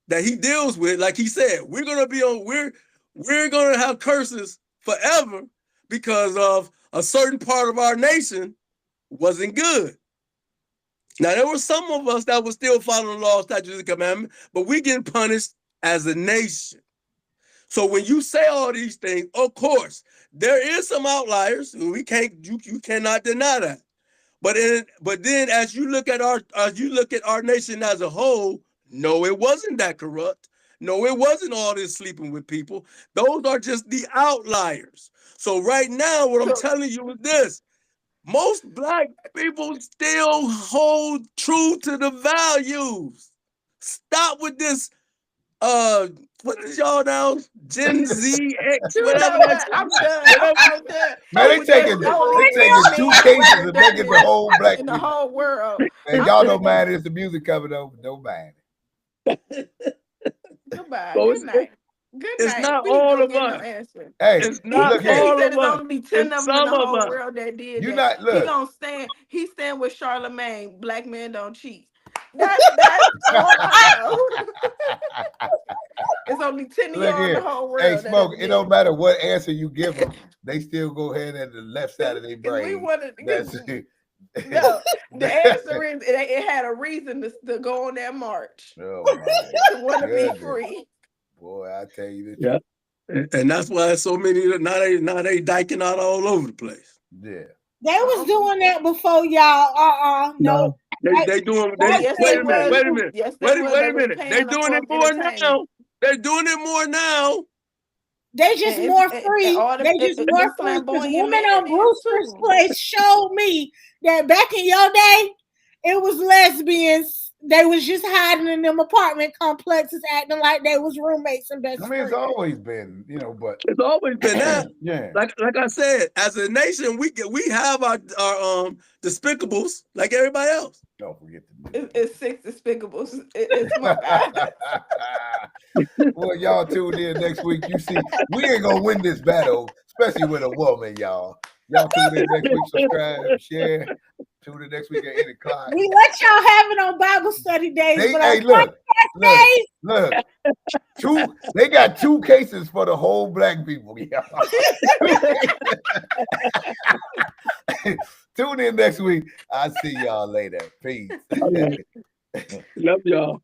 Speaker 14: that he deals with, like he said, we're gonna have curses forever because of a certain part of our nation wasn't good. Now there were some of us that were still following the law, statutes, and commandments, but we getting punished as a nation. So when you say all these things, of course, there is some outliers. You cannot deny that. But then as you look at our nation as a whole, no, it wasn't that corrupt. No, it wasn't all this sleeping with people. Those are just the outliers. So right now, what I'm telling you is this. Most Black people still hold true to the values. Stop with this what is y'all now? Gen Z, X, whatever.
Speaker 2: I'm done.
Speaker 3: Man, they taking 2 cases and making the whole Black
Speaker 2: in the whole world.
Speaker 3: And y'all don't mind it's the music coming over. Don't mind it.
Speaker 2: Goodbye.
Speaker 14: So
Speaker 2: Good night.
Speaker 14: It's not all of us.
Speaker 3: Hey,
Speaker 14: it's not all of us.
Speaker 2: Only 10 of them in the whole world that did
Speaker 3: you
Speaker 2: that.
Speaker 3: Not, look.
Speaker 2: He stand with Charlemagne. Black men don't cheat. That's all I know. It's only 10 of y'all in the whole world.
Speaker 3: Hey, Smoke, it don't matter what answer you give them, they still go ahead and the left side of their brain.
Speaker 2: No, the answer is it had a reason to go on that march.
Speaker 3: Oh my!
Speaker 2: To want to be free.
Speaker 3: Boy, I tell you the
Speaker 14: truth. And that's why so many now they diking out all over the place.
Speaker 3: Yeah.
Speaker 13: They was doing that before y'all. No.
Speaker 14: They doing. Wait a minute. They doing it more now. They're doing it more now.
Speaker 13: They just more free. They just more free. Because women on Brewster's Place showed me that back in your day, it was lesbians. They was just hiding in them apartment complexes, acting like they was roommates and best friends.
Speaker 3: I mean, it's always been, but
Speaker 14: it's always been that.
Speaker 3: Yeah.
Speaker 14: Like I said, as a nation, we have our despicables like everybody else.
Speaker 3: Don't forget
Speaker 2: it's 6 despicables. It's my God.
Speaker 3: Well, y'all tune in next week. You see, we ain't gonna win this battle, especially with a woman, y'all. Y'all tune in next week. Subscribe, share. Tune in next week at 8 o'clock.
Speaker 13: We let y'all have it on Bible study days.
Speaker 3: Look. They got 2 cases for the whole Black people, y'all. Tune in next week. I'll see y'all later. Peace.
Speaker 14: Love y'all.